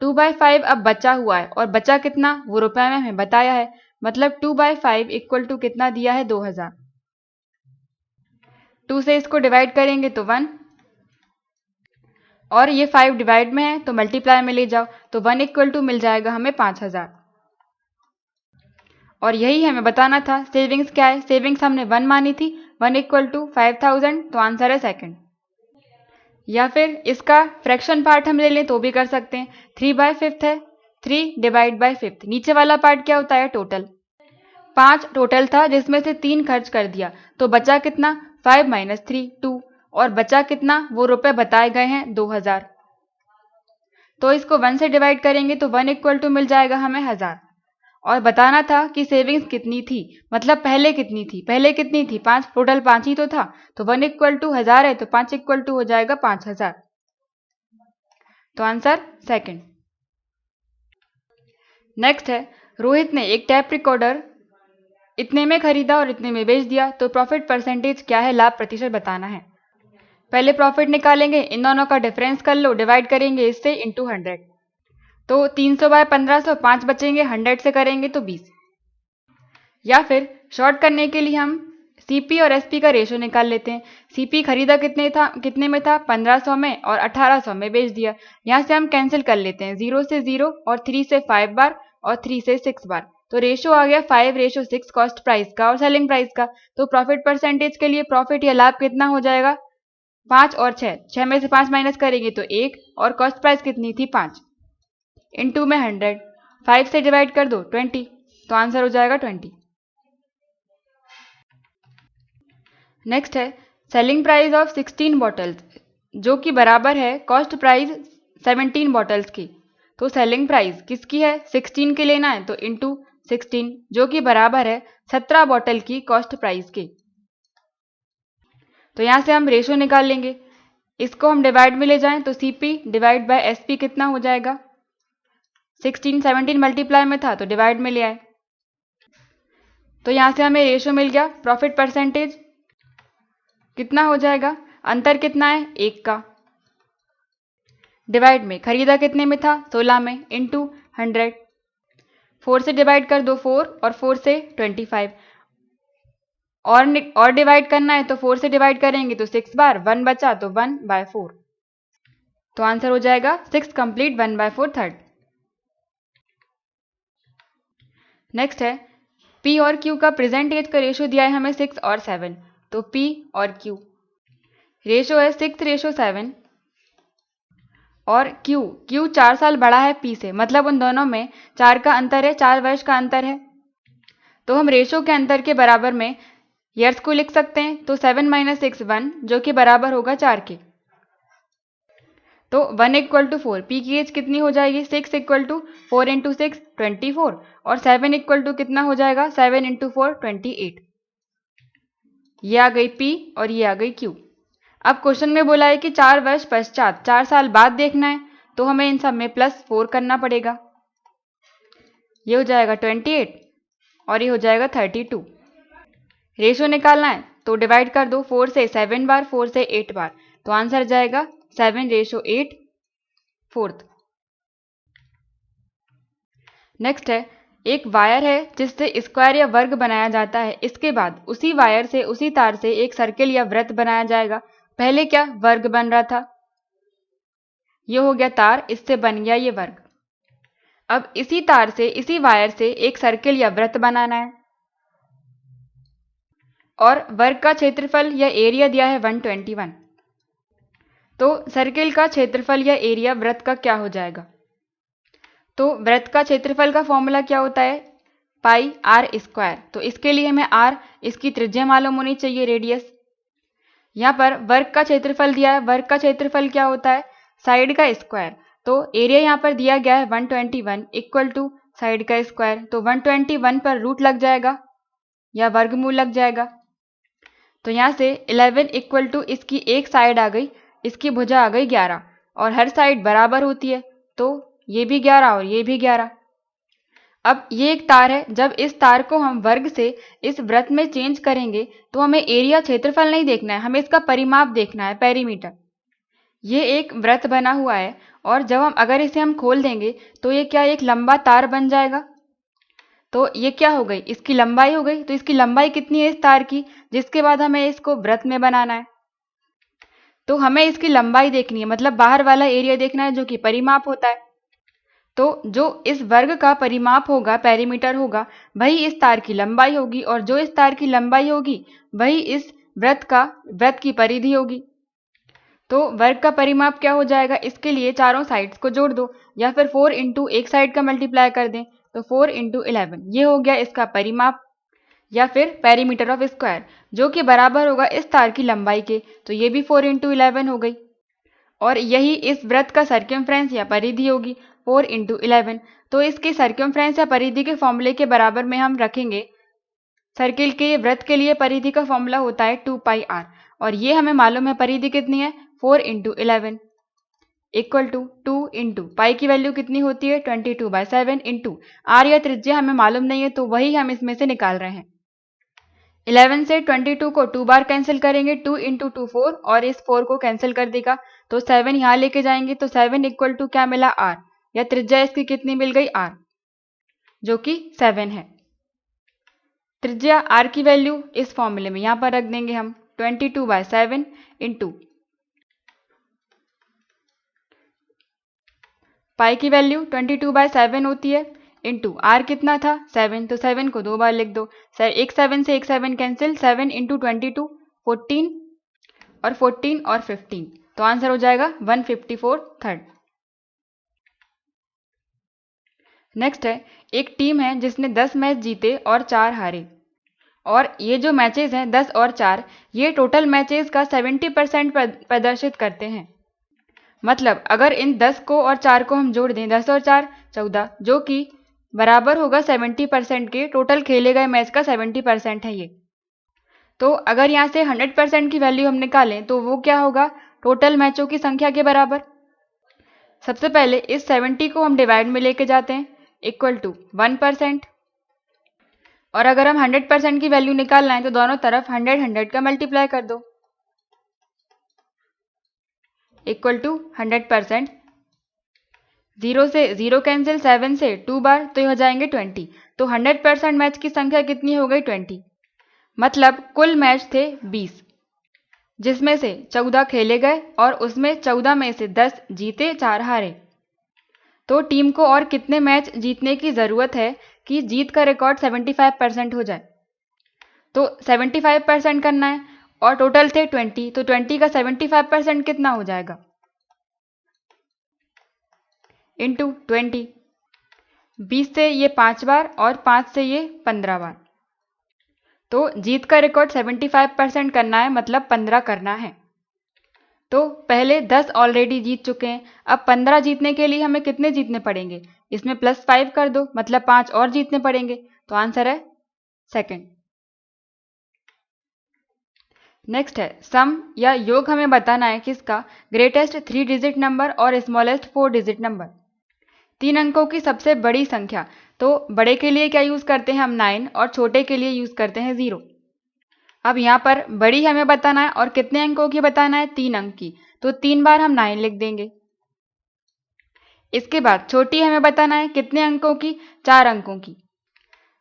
2/5 अब बचा हुआ है, और बचा कितना वो रुपए में हमें बताया है, मतलब 2/5 इक्वल टू कितना दिया है? 2000। 2 से इसको डिवाइड करेंगे तो 1, और ये 5 डिवाइड में है तो मल्टीप्लाई में ले जाओ, तो 1 इक्वल टू मिल जाएगा हमें 5000। और यही हमें बताना था। सेविंग्स क्या है? सेविंग्स हमने 1 मानी थी, 1 इक्वल टू 5000, तो आंसर है सेकंड। या फिर इसका फ्रैक्शन पार्ट हम ले लें तो भी कर सकते हैं। 3/5 है, 3 डिवाइड बाय 5। नीचे वाला पार्ट क्या होता है? टोटल। 5 टोटल था जिसमें से 3 खर्च कर दिया, तो बचा कितना? 5 माइनस 3 2। और बचा कितना? वो रुपए बताए गए हैं 2000। तो इसको 1 से डिवाइड करेंगे तो 1 इक्वल टू मिल जाएगा हमें 1000। और बताना था कि सेविंग्स कितनी थी, मतलब पहले कितनी थी। पहले कितनी थी? 5, टोटल 5 ही तो था। तो 1 इक्वल टू 1000 है, तो 5 इक्वल टू हो जाएगा 5000। तो आंसर सेकंड। नेक्स्ट है, रोहित ने एक टैप रिकॉर्डर इतने में खरीदा और इतने में बेच दिया, तो प्रॉफिट परसेंटेज क्या है? लाभ प्रतिशत बताना है। पहले प्रॉफिट निकालेंगे, इन दोनों का डिफरेंस कर लो, डिवाइड करेंगे इससे इंटू 100। तो 300 बाय 1500, 5 बचेंगे, 100 से करेंगे तो 20। या फिर शॉर्ट करने के लिए हम सीपी और एसपी का रेशो निकाल लेते हैं। सीपी खरीदा कितने में था? 1500 में, और 1800 में बेच दिया। यहाँ से हम कैंसिल कर लेते हैं, 0 से 0 और 3 से 5 बार और 3 से 6 बार। तो रेशो आ गया 5:6 कॉस्ट प्राइस का और सेलिंग प्राइस का। तो प्रॉफिट परसेंटेज के लिए प्रॉफिट या लाभ कितना हो जाएगा? 5 और 6, 6 में से 5 माइनस करेंगे तो 1, और कॉस्ट प्राइस कितनी थी? 5 इंटू में 100, 5 से डिवाइड कर दो 20, तो आंसर हो जाएगा 20। नेक्स्ट है, सेलिंग प्राइस ऑफ 16 बॉटल्स जो कि बराबर है कॉस्ट प्राइस 17 बॉटल्स की। तो सेलिंग प्राइस किसकी है? 16 के लेना है, तो इंटू 16 जो कि बराबर है 17 बॉटल की कॉस्ट प्राइस के। तो यहां से हम रेशो निकाल लेंगे, इसको हम डिवाइड में ले जाएं तो सीपी डिवाइड बाय एसपी कितना हो जाएगा? 16 17 मल्टीप्लाई में था तो डिवाइड में ले आए, तो यहां से हमें रेशो मिल गया। प्रॉफिट परसेंटेज कितना हो जाएगा? अंतर कितना है? 1 का। डिवाइड में खरीदा कितने में था? 16 में, इंटू 100। 4 से डिवाइड कर दो 4, और 4 से 25। और डिवाइड करना है तो 4 से डिवाइड करेंगे तो 6 बार, 1 बचा तो 1/4। तो आंसर हो जाएगा 6 कंप्लीट 1/4 थर्ड। नेक्स्ट है, पी और क्यू का प्रेजेंट एज का रेशो दिया है हमें 6 और 7। तो पी और क्यू रेशो है 6:7, और क्यू 4 साल बड़ा है पी से, मतलब उन दोनों में 4 का अंतर है, 4 वर्ष का अंतर है। तो हम रेशो के अंतर के बराबर में ईयर्स को लिख सकते हैं। तो 7 - 6 1, जो कि बराबर होगा 4 के। तो 1 इक्वल टू 4, पी की एज कितनी हो जाएगी? 6 इक्वल टू 4 इंटू 6 24, और 7 इक्वल टू कितना हो जाएगा? 7 इंटू 4 28। ये आ गई पी और ये आ गई क्यू। अब क्वेश्चन में बोला है कि 4 वर्ष पश्चात, 4 साल बाद देखना है, तो हमें इन सब में +4 करना पड़ेगा। ये हो जाएगा 28 और ये हो जाएगा 32। रेशो निकालना है तो डिवाइड कर दो 4 से 7 बार, 4 से 8 बार, तो आंसर जाएगा 7:8 फोर्थ। नेक्स्ट है, एक वायर है जिससे स्क्वायर या वर्ग बनाया जाता है। इसके बाद उसी वायर से, उसी तार से एक सर्किल या वृत्त बनाया जाएगा। पहले क्या वर्ग बन रहा था? ये हो गया तार, इससे बन गया ये वर्ग। अब इसी तार से, इसी वायर से एक सर्किल या वृत्त बनाना है, और वर्ग का क्षेत्रफल या एरिया दिया है 121। तो सर्किल का क्षेत्रफल या एरिया वृत्त का क्या हो जाएगा? तो वृत्त का क्षेत्रफल का फॉर्मूला क्या होता है? पाई आर स्क्वायर। तो इसके लिए हमें आर, इसकी त्रिज्या मालूम होनी चाहिए, रेडियस। यहाँ पर वर्ग का क्षेत्रफल दिया है, वर्ग का क्षेत्रफल क्या होता है? साइड का स्क्वायर। तो एरिया यहाँ पर दिया गया है 121 इक्वल टू साइड का स्क्वायर। तो 121 पर रूट लग जाएगा या वर्गमूल लग जाएगा। तो यहाँ से 11 इक्वल टू इसकी एक साइड आ गई, इसकी भुजा आ गई 11, और हर साइड बराबर होती है, तो ये भी 11 और ये भी 11। अब ये एक तार है, जब इस तार को हम वर्ग से इस वृत्त में चेंज करेंगे तो हमें एरिया, क्षेत्रफल नहीं देखना है, हमें इसका परिमाप देखना है, पेरीमीटर। ये एक वृत्त बना हुआ है, और जब अगर इसे हम खोल देंगे तो ये क्या एक लंबा तार बन जाएगा। तो ये क्या हो गई? इसकी लंबाई हो गई। तो इसकी लंबाई कितनी है इस तार की, जिसके बाद हमें इसको वृत्त में बनाना है? तो हमें इसकी लंबाई देखनी है, मतलब बाहर वाला एरिया देखना है, जो कि परिमाप होता है। तो जो इस वर्ग का परिमाप होगा, पेरीमीटर होगा, वही इस तार की लंबाई होगी, और जो इस तार की लंबाई होगी वही इस वृत्त की परिधि होगी। तो वर्ग का परिमाप क्या हो जाएगा? इसके लिए चारों साइड्स को जोड़ दो, या फिर 4 इंटू एक साइड का मल्टीप्लाई कर दें, तो 4 इंटू 11 ये हो गया इसका परिमाप, या फिर पेरीमीटर ऑफ स्क्वायर, जो कि बराबर होगा इस तार की लंबाई के। तो ये भी 4 इंटू 11 हो गई, और यही इस वृत्त का सर्कमफ्रेंस या परिधि होगी 4 इंटू 11। तो इसके सर्कमफ्रेंस या परिधि के फॉर्मूले के बराबर में हम रखेंगे, सर्किल के वृत्त के लिए परिधि का फॉर्मूला होता है 2 पाई r, और ये हमें मालूम है परिधि कितनी है 4 into 11 equal to 2 into pi की वैल्यू कितनी होती है 22/7 इंटू r या त्रिज्या हमें मालूम नहीं है, तो वही हम इसमें से निकाल रहे हैं। 11 से 22 को 2 बार कैंसिल करेंगे, 2 इंटू 2 4, और इस 4 को कैंसिल कर देगा, तो 7 यहाँ लेके जाएंगे, तो 7 इक्वल टू क्या मिला r, या त्रिज्या इसकी कितनी मिल गई r, जो कि 7 है। त्रिज्या r की वैल्यू इस फॉर्मूले में यहां पर रख देंगे हम 22/7 इंटू पाई की वैल्यू 22/7 होती है, इंटू r कितना था 7, तो 7 को 2 बार लिख दो, एक 7 से एक 7 कैंसिल, 7 इंटू 22 14, और 14 और 15, तो आंसर हो जाएगा 154 थर्ड। नेक्स्ट है, एक टीम है जिसने 10 मैच जीते और 4 हारे, और ये जो मैचेस हैं 10 और 4, ये टोटल मैचेस का 70% प्रदर्शित करते हैं। मतलब अगर इन 10 को और 4 को हम जोड़ दें, 10 और 4 14, जो कि बराबर होगा 70% के, टोटल खेले गए मैच का 70% है ये। तो अगर यहाँ से 100% की वैल्यू हम निकालें तो वो क्या होगा, टोटल मैचों की संख्या के बराबर। सबसे पहले इस 70 को हम डिवाइड में लेके जाते हैं, इक्वल टू 1%, और अगर हम 100% की वैल्यू निकालना है तो दोनों तरफ 100 100 का मल्टीप्लाई कर दो, इक्वल टू 100%। 0 से 0 कैंसिल, 7 से 2 बार, तो ये हो जाएंगे 20। तो 100% मैच की संख्या कितनी हो गई 20। मतलब कुल मैच थे 20, जिसमें से 14 खेले गए, और उसमें 14 में से 10 जीते 4 हारे। तो टीम को और कितने मैच जीतने की जरूरत है कि जीत का रिकॉर्ड 75% हो जाए? तो 75% करना है, और टोटल थे 20, तो 20 का 75% कितना हो जाएगा, इंटू 20। 20 से ये 5 बार, और 5 से ये 15 बार। तो जीत का रिकॉर्ड 75% करना है, मतलब 15 करना है। तो पहले 10 ऑलरेडी जीत चुके हैं, अब 15 जीतने के लिए हमें कितने जीतने पड़ेंगे, इसमें +5 कर दो, मतलब 5 और जीतने पड़ेंगे। तो आंसर है सेकंड। नेक्स्ट है, सम या योग हमें बताना है किसका, ग्रेटेस्ट 3 डिजिट नंबर और स्मॉलेस्ट 4 डिजिट नंबर। 3 अंकों की सबसे बड़ी संख्या। तो बड़े के लिए क्या यूज करते हैं हम 9, और छोटे के लिए यूज करते हैं 0। अब यहाँ पर बड़ी हमें बताना है, और कितने अंकों की बताना है, 3 अंक की, तो 3 बार हम 9 लिख देंगे। इसके बाद छोटी हमें बताना है कितने अंकों की, 4 अंकों की,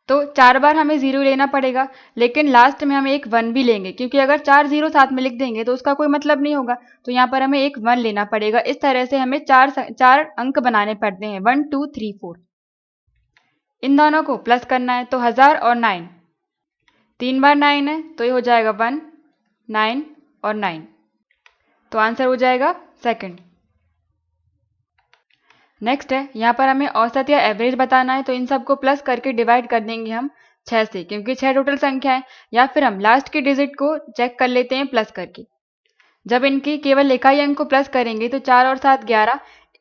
तो 4 बार हमें 0 लेना पड़ेगा, लेकिन लास्ट में हम एक 1 भी लेंगे, क्योंकि अगर 4 0 साथ में लिख देंगे तो उसका कोई मतलब नहीं होगा, तो यहाँ पर हमें एक 1 लेना पड़ेगा। इस तरह से हमें चार अंक बनाने पड़ते हैं, 1 2 3 4। इन दोनों को प्लस करना है, तो 1000 और 9, 3 बार 9 है, तो ये हो जाएगा 1 9 और 9, तो आंसर हो जाएगा सेकंड। नेक्स्ट है, यहाँ पर हमें औसत या एवरेज बताना है, तो इन सबको प्लस करके डिवाइड कर देंगे हम 6 से, क्योंकि 6 टोटल संख्या है। या फिर हम लास्ट की डिजिट को चेक कर लेते हैं प्लस करके। जब इनकी केवल इकाई अंक को प्लस करेंगे तो 4 और 7 11,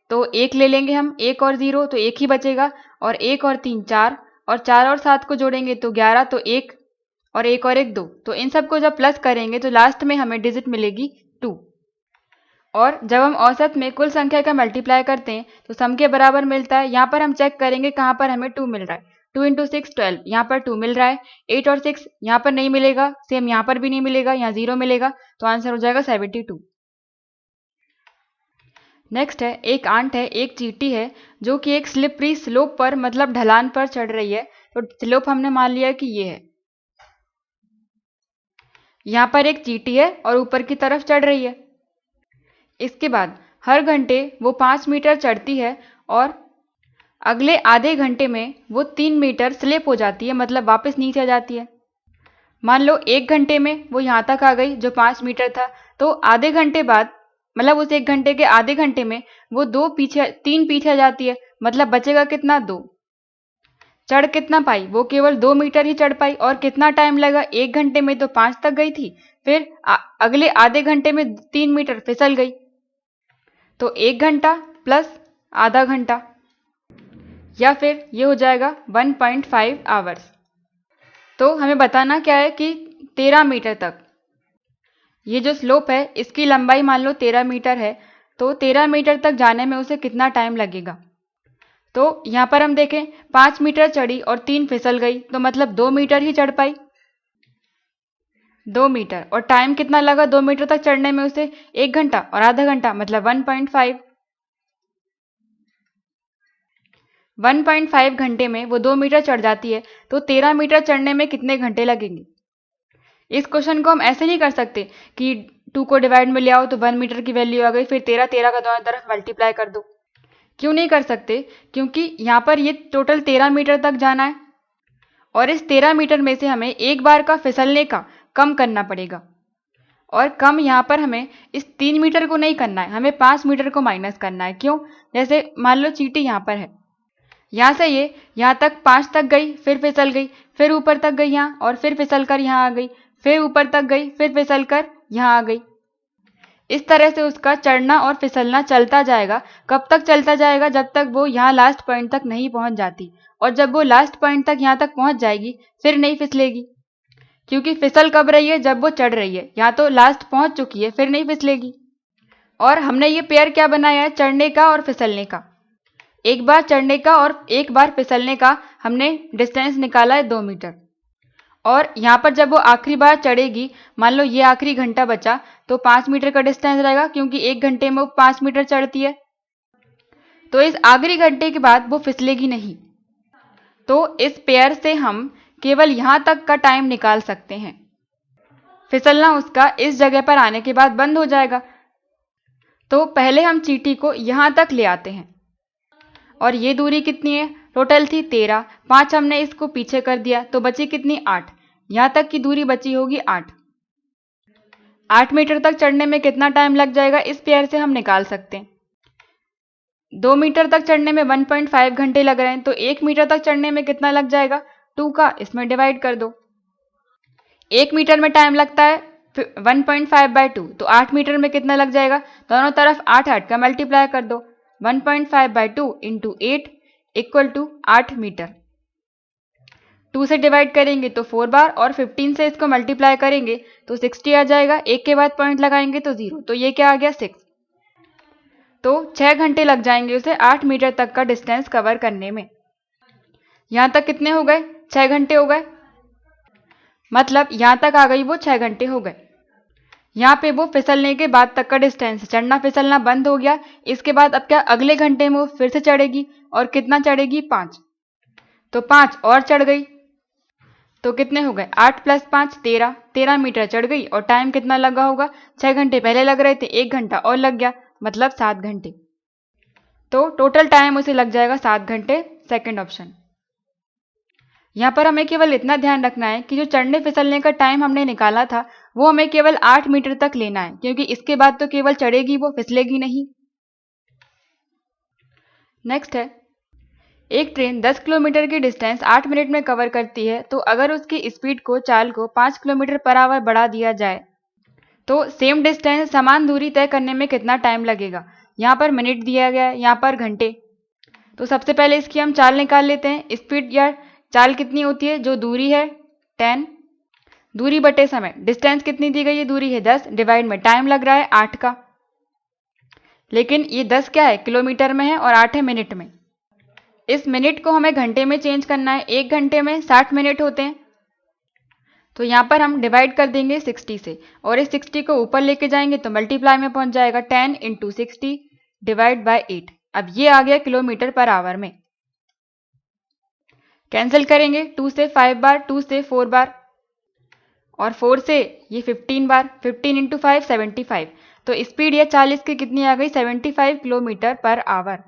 तो 1 ले लेंगे हम, 1 और 0 तो 1 ही बचेगा, और 1 और 3 4, और 4 और 7 को जोड़ेंगे तो 11, तो 1 और 1 और 1 2, तो इन सबको जब प्लस करेंगे तो लास्ट में हमें डिजिट मिलेगी 2। और जब हम औसत में कुल संख्या का मल्टीप्लाई करते हैं तो सम के बराबर मिलता है। यहाँ पर हम चेक करेंगे कहाँ पर हमें 2 मिल रहा है, 2 इंटू 6 12, यहाँ पर 2 मिल रहा है। 8 और 6 यहाँ पर नहीं मिलेगा, सेम यहाँ पर भी नहीं मिलेगा, यहाँ 0 मिलेगा, तो आंसर हो जाएगा 72। नेक्स्ट है, एक आंट है, एक चींटी है, जो कि एक स्लिपरी स्लोप पर, मतलब ढलान पर चढ़ रही है। तो स्लोप हमने मान लिया कि ये है, यहाँ पर एक चींटी है और ऊपर की तरफ चढ़ रही है। इसके बाद हर घंटे वो 5 मीटर चढ़ती है और अगले आधे घंटे में वो 3 मीटर स्लिप हो जाती है, मतलब वापस नीचे आ जाती है। मान लो 1 घंटे में वो यहाँ तक आ गई जो 5 मीटर था, तो आधे घंटे बाद, मतलब उस 1 घंटे के आधे घंटे में वो 3 पीछे आ जाती है, मतलब बचेगा कितना, 2। चढ़ कितना पाई, वो केवल 2 मीटर ही चढ़ पाई। और कितना टाइम लगा, 1 घंटे में तो 5 तक गई थी, फिर अगले आधे घंटे में 3 मीटर फिसल गई। तो 1 घंटा प्लस आधा घंटा, या फिर ये हो जाएगा 1.5 आवर्स। तो हमें बताना क्या है कि 13 मीटर तक ये जो स्लोप है इसकी लंबाई मान लो 13 मीटर है, तो 13 मीटर तक जाने में उसे कितना टाइम लगेगा। तो यहाँ पर हम देखें 5 मीटर चढ़ी और 3 फिसल गई, तो मतलब 2 मीटर ही चढ़ पाई, 2 मीटर। और टाइम कितना लगा 2 मीटर तक चढ़ने में उसे, 1 घंटा और आधा घंटा, मतलब 1.5 घंटे में वो 2 मीटर चढ़ जाती है। तो 13 मीटर चढ़ने में कितने घंटे लगेंगे। इस क्वेश्चन को हम ऐसे नहीं कर सकते कि 2 को डिवाइड में ले आओ तो 1 मीटर की वैल्यू आ गई, फिर 13 का दोनों तरफ मल्टीप्लाई कर दो। क्यों नहीं कर सकते, क्योंकि यहाँ पर ये टोटल 13 मीटर तक जाना है और इस 13 मीटर में से हमें एक बार का फिसलने का कम करना पड़ेगा। और कम यहाँ पर हमें इस 3 मीटर को नहीं करना है, हमें 5 मीटर को माइनस करना है। क्यों, जैसे मान लो चींटी यहाँ पर है, यहाँ से ये यहाँ तक 5 तक गई, फिर फिसल गई, फिर ऊपर तक गई यहाँ, और फिर फिसल कर यहाँ आ गई, फिर ऊपर तक गई, फिर फिसल कर यहाँ आ गई। इस तरह से उसका चढ़ना और फिसलना चलता जाएगा। कब तक चलता जाएगा, जब तक वो यहाँ लास्ट पॉइंट तक नहीं पहुंच जाती। और जब वो लास्ट पॉइंट तक यहाँ तक पहुंच जाएगी फिर नहीं फिसलेगी, क्योंकि फिसल कब रही है, जब वो चढ़ रही है। यहाँ तो लास्ट पहुंच चुकी है, फिर नहीं फिसलेगी। और हमने ये पेयर क्या बनाया है, चढ़ने का और फिसलने का। एक बार चढ़ने का और एक बार फिसलने का हमने डिस्टेंस निकाला है 2 मीटर। और यहाँ पर जब वो आखिरी बार चढ़ेगी, मान लो ये आखिरी घंटा बचा, तो 5 मीटर का डिस्टेंस रहेगा, क्योंकि 1 घंटे में वो 5 मीटर चढ़ती है। तो इस आखिरी घंटे के बाद वो फिसलेगी नहीं। तो इस पेयर से हम केवल यहाँ तक का टाइम निकाल सकते हैं। फिसलना उसका इस जगह पर आने के बाद बंद हो जाएगा। तो पहले हम चींटी को यहाँ तक ले आते हैं, और ये दूरी कितनी है, टोटल थी 13, 5 हमने इसको पीछे कर दिया, तो बची कितनी, 8। यहाँ तक की दूरी बची होगी 8 मीटर तक चढ़ने में कितना टाइम लग जाएगा, इस पेयर से हम निकाल सकते हैं। 2 मीटर तक चढ़ने में 1.5 घंटे लग रहे हैं, तो 1 मीटर तक चढ़ने में कितना लग जाएगा, 2 का इसमें डिवाइड कर दो। 1 मीटर में टाइम लगता है 1.5/2, तो 8 मीटर में कितना लग जाएगा, दोनों तरफ 8 का मल्टीप्लाई कर दो। 1.5/2 इंटू 8 इक्वल टू 8 मीटर। 2 से डिवाइड करेंगे तो 4 बार, और 15 से इसको मल्टीप्लाई करेंगे तो 60 आ जाएगा। एक के बाद पॉइंट लगाएंगे तो 0, तो ये क्या आ गया, 6। तो 6 घंटे लग जाएंगे उसे 8 मीटर तक का डिस्टेंस कवर करने में। यहाँ तक कितने हो गए, 6 घंटे हो गए, मतलब यहाँ तक आ गई वो 6 घंटे हो गए। यहाँ पे वो फिसलने के बाद तक का डिस्टेंस, चढ़ना फिसलना बंद हो गया। इसके बाद अब क्या, अगले घंटे में वो फिर से चढ़ेगी, और कितना चढ़ेगी, 5। तो 5 और चढ़ गई, तो कितने हो गए, 8 + 5 13 मीटर चढ़ गई। और टाइम कितना लगा होगा, 6 घंटे पहले लग रहे थे, 1 घंटा और लग गया, मतलब 7 घंटे। तो टोटल टाइम उसे लग जाएगा 7 घंटे, सेकंड ऑप्शन। यहाँ पर हमें केवल इतना ध्यान रखना है कि जो चढ़ने फिसलने का टाइम हमने निकाला था वो हमें केवल 8 मीटर तक लेना है, क्योंकि इसके बाद तो केवल चढ़ेगी, वो फिसलेगी नहीं। नेक्स्ट है, एक ट्रेन 10 किलोमीटर की डिस्टेंस 8 मिनट में कवर करती है, तो अगर उसकी स्पीड को, चाल को 5 किलोमीटर/आवर बढ़ा दिया जाए तो सेम डिस्टेंस, समान दूरी तय करने में कितना टाइम लगेगा। यहाँ पर मिनट दिया गया है, यहाँ पर घंटे। तो सबसे पहले इसकी हम चाल निकाल लेते हैं। स्पीड या चाल कितनी होती है, जो दूरी है 10, दूरी बटे समय, डिस्टेंस कितनी दी गई है, दूरी है 10, डिवाइड में टाइम लग रहा है 8 का। लेकिन ये 10 क्या है, किलोमीटर में है, और 8 है मिनट में। इस मिनट को हमें घंटे में चेंज करना है। 1 घंटे में 60 मिनट होते हैं, तो यहाँ पर हम डिवाइड कर देंगे 60 से, और इस 60 को ऊपर लेके जाएंगे तो मल्टीप्लाई में पहुंच जाएगा। 10 × 60 डिवाइड बाय 8। अब ये आ गया किलोमीटर/आवर में। कैंसिल करेंगे, 2 से 5 बार, 2 से 4 बार, और 4 से ये 15 बार। 15 × 5 75। तो स्पीड या चाल इसकी कितनी आ गई, 75 किलोमीटर/आवर।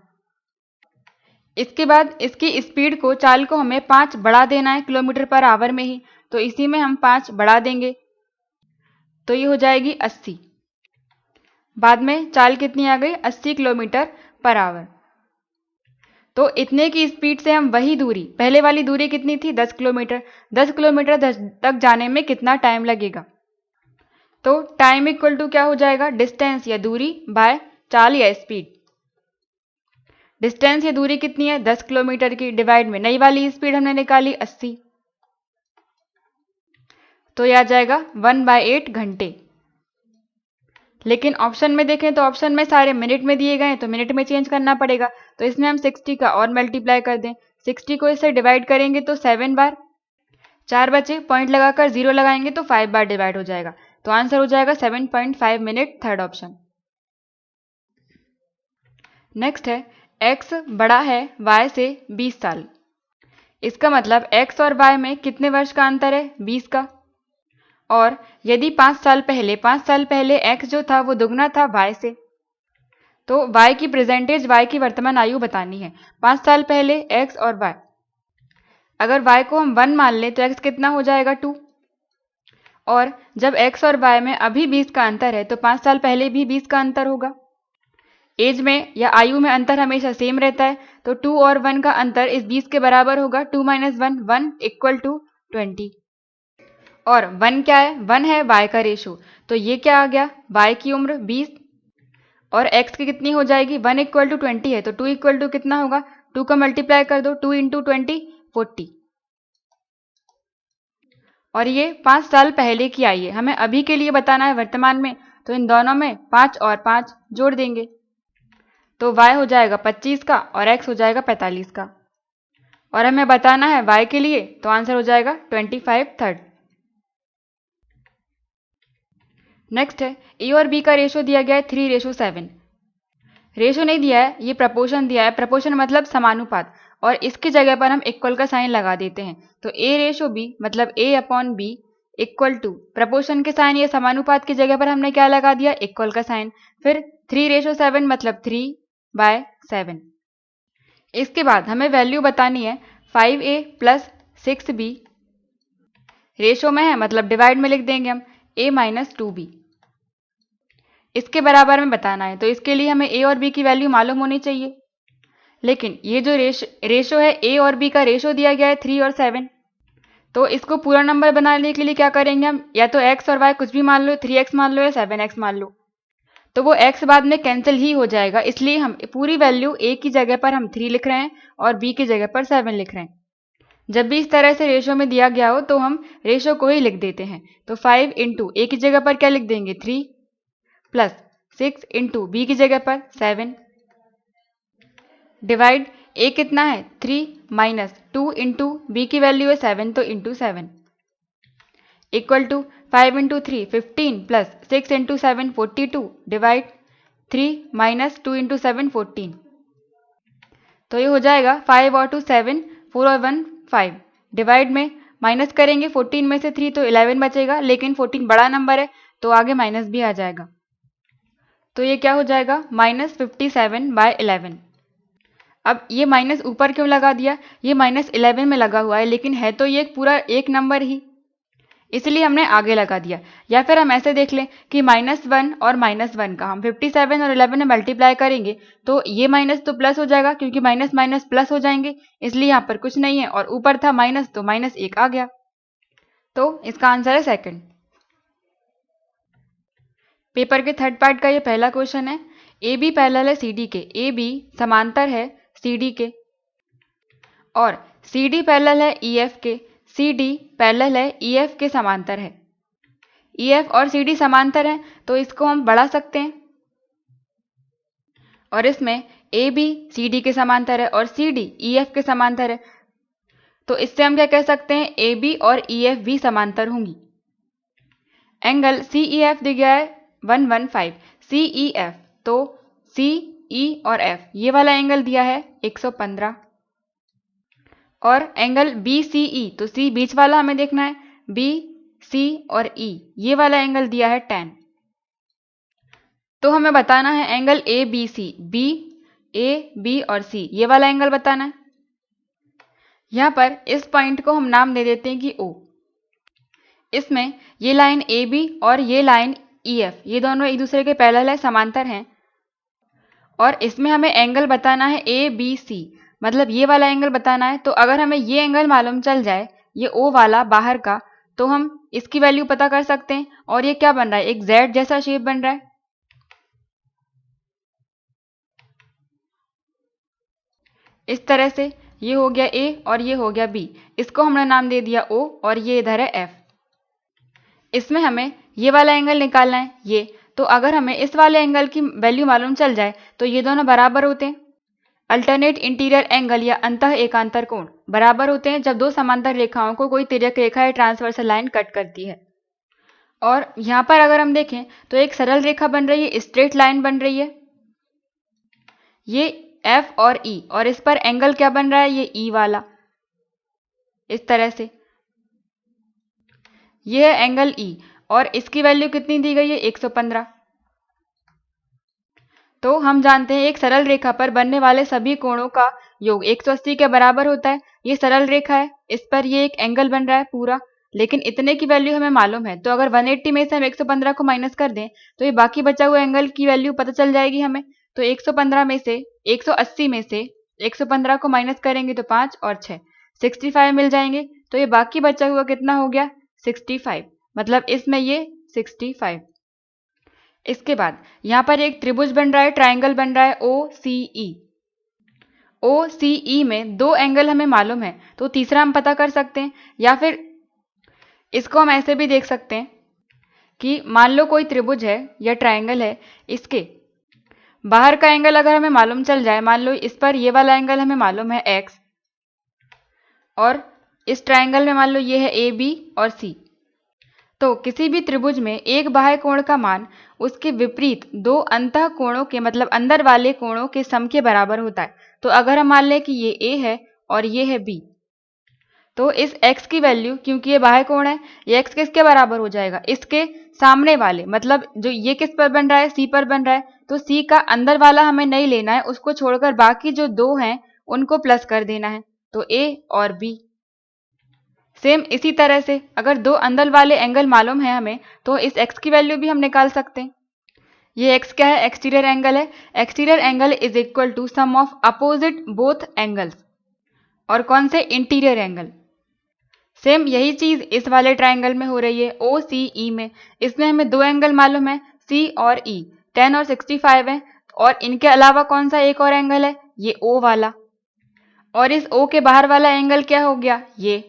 इसके बाद इसकी स्पीड को, चाल को हमें 5 बढ़ा देना है किलोमीटर पर आवर में ही, तो इसी में हम 5 बढ़ा देंगे, तो ये हो जाएगी 80। बाद में चाल कितनी आ गई, 80 किलोमीटर पर आवर। तो इतने की स्पीड से हम वही दूरी, पहले वाली दूरी कितनी थी, 10 किलोमीटर, 10 किलोमीटर तक जाने में कितना टाइम लगेगा। तो टाइम इक्वल टू क्या हो जाएगा, डिस्टेंस या दूरी बाय चाल या स्पीड। डिस्टेंस या दूरी कितनी है, 10 किलोमीटर की, डिवाइड में नई वाली स्पीड हमने निकाली 80, तो यह आ जाएगा 1/8 घंटे। लेकिन ऑप्शन में देखें तो ऑप्शन में सारे मिनट में दिए गए हैं, तो मिनट में चेंज करना पड़ेगा, तो इसमें हम 60 का और मल्टीप्लाई कर दें, 60 को इससे डिवाइड करेंगे तो 7 बार, 4 बचे, पॉइंट लगाकर 0 लगाएंगे तो 5 बार डिवाइड हो जाएगा, तो आंसर हो जाएगा 7.5 मिनट, थर्ड ऑप्शन। नेक्स्ट है x बड़ा है y से 20 साल। इसका मतलब x और y में कितने वर्ष का अंतर है, 20 का। और यदि 5 साल पहले x जो था वो दुगना था y से, तो y की प्रेजेंटेज, y की वर्तमान आयु बतानी है। 5 साल पहले x और y, अगर y को हम 1 मान लें तो x कितना हो जाएगा, 2। और जब x और y में अभी 20 का अंतर है तो 5 साल पहले भी 20 का अंतर होगा। एज में या आयु में अंतर हमेशा सेम रहता है, तो 2 और 1 का अंतर इस 20 के बराबर होगा, 2 - 1 1 = 20। और 1 क्या है, 1 है y का रेशो, तो ये क्या आ गया, y की उम्र 20 और x की कितनी हो जाएगी, 1 = 20 है, तो 2 = कितना होगा, 2 का मल्टीप्लाई कर दो, 2 × 20 40। और ये 5 साल पहले की आई है, हमें अभी के लिए बताना है वर्तमान में, तो इन दोनों में 5 और 5 जोड़ देंगे, तो y हो जाएगा 25 का और x हो जाएगा 45 का। और हमें बताना है y के लिए, तो आंसर हो जाएगा 25 थर्ड। नेक्स्ट है ए और बी का रेशो दिया गया है 3:7। रेशो नहीं दिया है, ये प्रपोर्शन दिया है, प्रपोर्शन मतलब समानुपात, और इसकी जगह पर हम इक्वल का साइन लगा देते हैं, तो A/B मतलब A/B इक्वल टू प्रपोर्शन के साइन या समानुपात की जगह पर हमने क्या लगा दिया, इक्वल का साइन, फिर 3:7 मतलब 3/7। इसके बाद हमें वैल्यू बतानी है 5A + 6B, रेशो में है मतलब डिवाइड में लिख देंगे हम A - 2B, इसके बराबर में बताना है, तो इसके लिए हमें A और B की वैल्यू मालूम होनी चाहिए। लेकिन ये जो रेशो है, A और B का रेशो दिया गया है 3 और 7, तो इसको पूरा नंबर बनाने के लिए क्या करेंगे हम, या तो x और y कुछ भी मान लो, 3x मान लो या 7x मान लो, तो वो x बाद में कैंसिल ही हो जाएगा, इसलिए हम पूरी वैल्यू A की जगह पर हम 3 लिख रहे हैं और B की जगह पर 7 लिख रहे हैं। जब भी इस तरह से रेशो में दिया गया हो तो हम रेशो को ही लिख देते हैं, तो 5 × A की जगह पर क्या लिख देंगे, 3 + 6 × B की जगह पर 7 डिवाइड A कितना है, 3 - 2 × B की वैल्यू है 7, तो × 7 इक्वल टू 5 × 3 15 + 6 × 7 42 डिवाइड 3 - 2 × 7 14, तो ये हो जाएगा 5 और 2 7, 4 और 1 5, डिवाइड में माइनस करेंगे 14 में से 3 तो 11 बचेगा, लेकिन 14 बड़ा नंबर है तो आगे माइनस भी आ जाएगा, तो ये क्या हो जाएगा, -57/11। अब ये माइनस ऊपर क्यों लगा दिया, ये -11 में लगा हुआ है, लेकिन है तो ये पूरा एक नंबर ही, इसलिए हमने आगे लगा दिया। या फिर हम ऐसे देख लें कि -1 और -1 का हम 57 और 11 में मल्टीप्लाई करेंगे तो ये माइनस तो प्लस हो जाएगा, क्योंकि माइनस माइनस प्लस हो जाएंगे, इसलिए यहाँ पर कुछ नहीं है, और ऊपर था माइनस तो -1 आ गया, तो इसका आंसर है सेकंड। पेपर के थर्ड पार्ट का ये पहला क्वेश्चन है। ए बी पैरेलल है सी डी के, ए बी समांतर है सी डी के, और सी डी पैरेलल है ई एफ के, सी डी पैरेलल है ई एफ के समांतर है। ई एफ और सी डी समांतर है तो इसको हम बढ़ा सकते हैं, और इसमें ए बी सी डी के समांतर है और सी डी ई एफ के समांतर है, तो इससे हम क्या कह सकते हैं, ए बी और ई एफ भी समांतर होंगी। एंगल सी ई एफ दिया गया है 115 सी ई एफ, तो सी ई और एफ ये वाला एंगल दिया है 115, और एंगल बी सी ई, तो सी बीच वाला हमें देखना है, बी सी और ई ये वाला एंगल दिया है 10, तो हमें बताना है angle A B C, B A, B और सी, ये वाला एंगल बताना है। यहाँ पर इस पॉइंट को हम नाम दे देते हैं कि ओ। इसमें ये लाइन ए बी और ये लाइन ई एफ, ये दोनों एक दूसरे के पैरेलल है, समांतर हैं। और इसमें हमें एंगल बताना है ए बी सी, मतलब ये वाला एंगल बताना है। तो अगर हमें ये एंगल मालूम चल जाए, ये ओ वाला बाहर का, तो हम इसकी वैल्यू पता कर सकते हैं। और ये क्या बन रहा है, एक जेड जैसा शेप बन रहा है। इस तरह से ये हो गया ए और ये हो गया बी, इसको हमने नाम दे दिया ओ, और ये इधर है एफ। इसमें हमें ये वाला एंगल निकालना है ये। तो अगर हमें इस वाले एंगल की वैल्यू मालूम चल जाए तो ये दोनों बराबर होते हैं। अल्टरनेट इंटीरियर एंगल या अंतः एकांतर कोण बराबर होते हैं जब दो समांतर रेखाओं को कोई तिर्यक रेखा या ट्रांसवर्सल लाइन कट करती है। और यहाँ पर अगर हम देखें तो एक सरल रेखा बन रही है, स्ट्रेट लाइन बन रही है, ये एफ और ई, और इस पर एंगल क्या बन रहा है, ये ई वाला, इस तरह से। ये है एंगल ई और इसकी वैल्यू कितनी दी गई है, 115। तो हम जानते हैं एक सरल रेखा पर बनने वाले सभी कोणों का योग 180 के बराबर होता है। ये सरल रेखा है, इस पर ये एक एंगल बन रहा है पूरा, लेकिन इतने की वैल्यू हमें मालूम है। तो अगर 180 में से हम 115 को माइनस कर दें तो ये बाकी बचा हुआ एंगल की वैल्यू पता चल जाएगी हमें। तो 115 में से 180 में से 115 को माइनस करेंगे तो 5 और 6 65 मिल जाएंगे। तो ये बाकी बचा हुआ कितना हो गया, 65, मतलब इसमें ये 65। इसके बाद यहाँ पर एक त्रिभुज बन रहा है, ट्राइंगल बन रहा है ओ सी ई। ओ सी ई में दो एंगल हमें मालूम है, तो तीसरा हम पता कर सकते हैं। या फिर इसको हम ऐसे भी देख सकते हैं कि मान लो कोई त्रिभुज है या ट्राइंगल है, इसके बाहर का एंगल अगर हमें मालूम चल जाए, मान लो इस पर ये वाला एंगल हमें मालूम है एक्स, और इस ट्राइंगल में मान लो ये है ए बी और सी, तो किसी भी त्रिभुज में एक बाह्य कोण का मान उसके विपरीत दो अंतः कोणों के, मतलब अंदर वाले कोणों के सम के बराबर होता है। तो अगर हम मान लें कि ये ए है और ये है बी, तो इस x की वैल्यू, क्योंकि ये बाह्य कोण है, ये x किसके बराबर हो जाएगा, इसके सामने वाले, मतलब जो ये किस पर बन रहा है, c पर बन रहा है। तो c का अंदर वाला हमें नहीं लेना है, उसको छोड़कर बाकी जो दो हैं उनको प्लस कर देना है। तो a और b। सेम इसी तरह से अगर दो अंदर वाले एंगल मालूम है हमें, तो इस x की वैल्यू भी हम निकाल सकते हैं। ये x क्या है, एक्सटीरियर एंगल है। Exterior angle is equal to sum of opposite both angles. और कौन से, इंटीरियर एंगल। सेम यही चीज इस वाले ट्राइंगल में हो रही है, ओ सी ई में। इसमें हमें दो एंगल मालूम है, c और e, 10 और 65 है। और इनके अलावा कौन सा एक और एंगल है, ये o वाला। और इस o के बाहर वाला एंगल क्या हो गया, ये।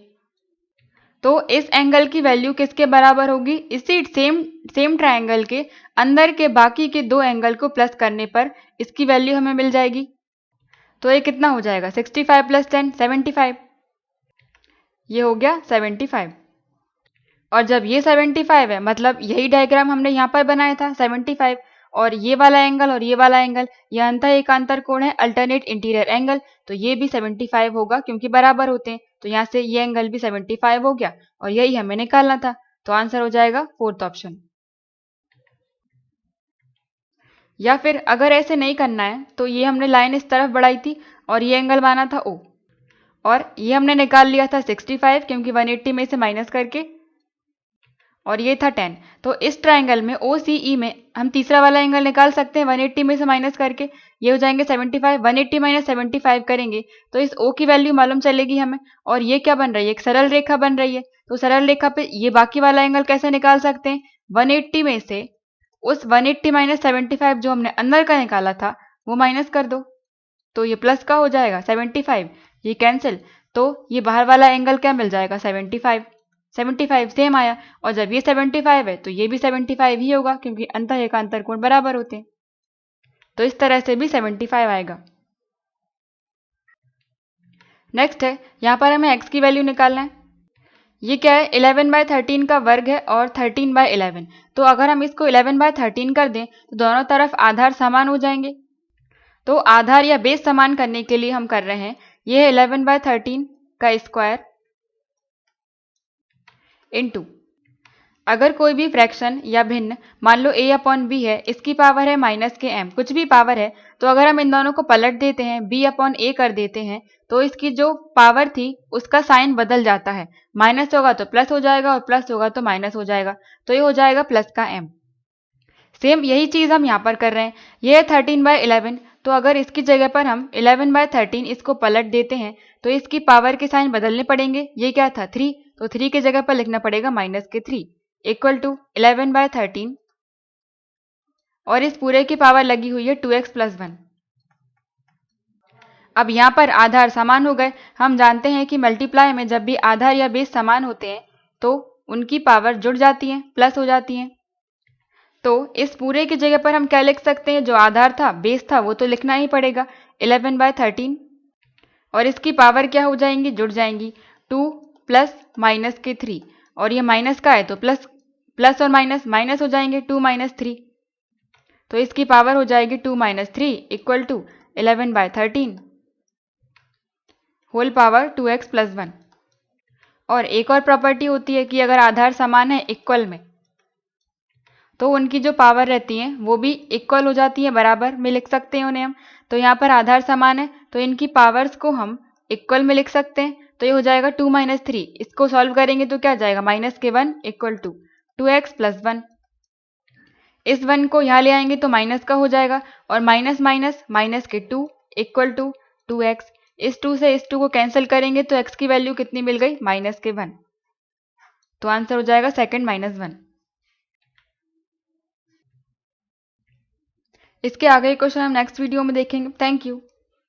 तो इस एंगल की वैल्यू किसके बराबर होगी, इसी सेम ट्राइंगल के अंदर के बाकी के दो एंगल को प्लस करने पर इसकी वैल्यू हमें मिल जाएगी। तो ये कितना हो जाएगा, 65 प्लस 10, 75। ये हो गया 75। और जब ये 75 है, मतलब यही डायग्राम हमने यहाँ पर बनाया था 75, और ये वाला एंगल और ये वाला एंगल, ये अंतः एकांतर कोण है, अल्टरनेट इंटीरियर एंगल। तो ये भी 75 होगा क्योंकि बराबर होते हैं। तो यहाँ से ये एंगल भी 75 हो गया, और यही हमें निकालना था। तो आंसर हो जाएगा फोर्थ ऑप्शन। या फिर अगर ऐसे नहीं करना है तो ये हमने लाइन इस तरफ बढ़ाई थी और ये एंगल माना था O, और ये हमने निकाल लिया था 65 क्योंकि 180 में से माइनस करके, और ये था 10। तो इस ट्राइंगल में OCE में हम तीसरा वाला एंगल निकाल सकते हैं 180 में से माइनस करके। ये हो जाएंगे 75, 180 माइनस 75 करेंगे तो इस O की वैल्यू मालूम चलेगी हमें। और ये क्या बन रही है, एक सरल रेखा बन रही है। तो सरल रेखा पे ये बाकी वाला एंगल कैसे निकाल सकते हैं, 180 में से उस 180 माइनस 75 जो हमने अंदर का निकाला था वो माइनस कर दो, तो ये प्लस का हो जाएगा 75, ये कैंसिल। तो ये बाहर वाला एंगल क्या मिल जाएगा, 75, 75 सेम आया। और जब ये 75 है तो ये भी 75 ही होगा क्योंकि अंतः एकांतर कोण बराबर होते हैं। तो इस तरह से भी 75 आएगा। नेक्स्ट है, यहाँ पर हमें x की वैल्यू निकालना है। ये क्या है, 11/13 का वर्ग है और 13/11। तो अगर हम इसको 11/13 कर दें तो दोनों तरफ आधार समान हो जाएंगे। तो आधार या बेस समान करने के लिए हम कर रहे हैं, ये है 11/13 का स्क्वायर इंटू अगर कोई भी फ्रैक्शन या भिन्न, मान लो a अपॉन बी है, इसकी पावर है माइनस के m, कुछ भी पावर है, तो अगर हम इन दोनों को पलट देते हैं, b अपॉन a कर देते हैं, तो इसकी जो पावर थी उसका साइन बदल जाता है, माइनस होगा तो प्लस हो जाएगा और प्लस होगा तो माइनस हो जाएगा, तो ये हो जाएगा प्लस का m। सेम यही चीज हम यहाँ पर कर रहे हैं। ये है 13/11, तो अगर इसकी जगह पर हम 11/13 इसको पलट देते हैं तो इसकी पावर के साइन बदलने पड़ेंगे। ये क्या था 3, तो 3 की जगह पर लिखना पड़ेगा माइनस के 3 इक्वल टू 11/13 और इस पूरे की पावर लगी हुई है 2x + 1। अब यहाँ पर आधार समान हो गए। हम जानते हैं कि मल्टीप्लाई में जब भी आधार या बेस समान होते हैं तो उनकी पावर जुड़ जाती है, प्लस हो जाती है। तो इस पूरे की जगह पर हम क्या लिख सकते हैं, जो आधार था बेस था वो तो लिखना ही पड़ेगा 11/13 और इसकी पावर क्या हो जाएंगी, जुड़ जाएंगी 2 प्लस माइनस के 3 और ये माइनस का है तो प्लस और माइनस माइनस हो जाएंगे 2 - 3, तो इसकी पावर हो जाएगी 2 - 3 equal to 11/13 whole power 2x + 1। और एक और प्रॉपर्टी होती है कि अगर आधार समान है इक्वल में तो उनकी जो पावर रहती है वो भी इक्वल हो जाती है, बराबर में लिख सकते हैं उन्हें हम। तो यहाँ पर आधार समान है तो इनकी पावर्स को हम इक्वल में लिख सकते हैं, तो ये हो जाएगा 2 - 3। इसको सॉल्व करेंगे तो क्या आ जाएगा माइनस के 1 इक्वल टू 2x + 1। इस 1 को यहाँ ले आएंगे तो माइनस का हो जाएगा और माइनस माइनस माइनस के 2 इक्वल टू 2x। इस 2 से इस 2 को कैंसिल करेंगे तो x की वैल्यू कितनी मिल गई, माइनस के 1। तो आंसर हो जाएगा 2 - 1। इसके आगे क्वेश्चन हम नेक्स्ट वीडियो में देखेंगे। Thank you.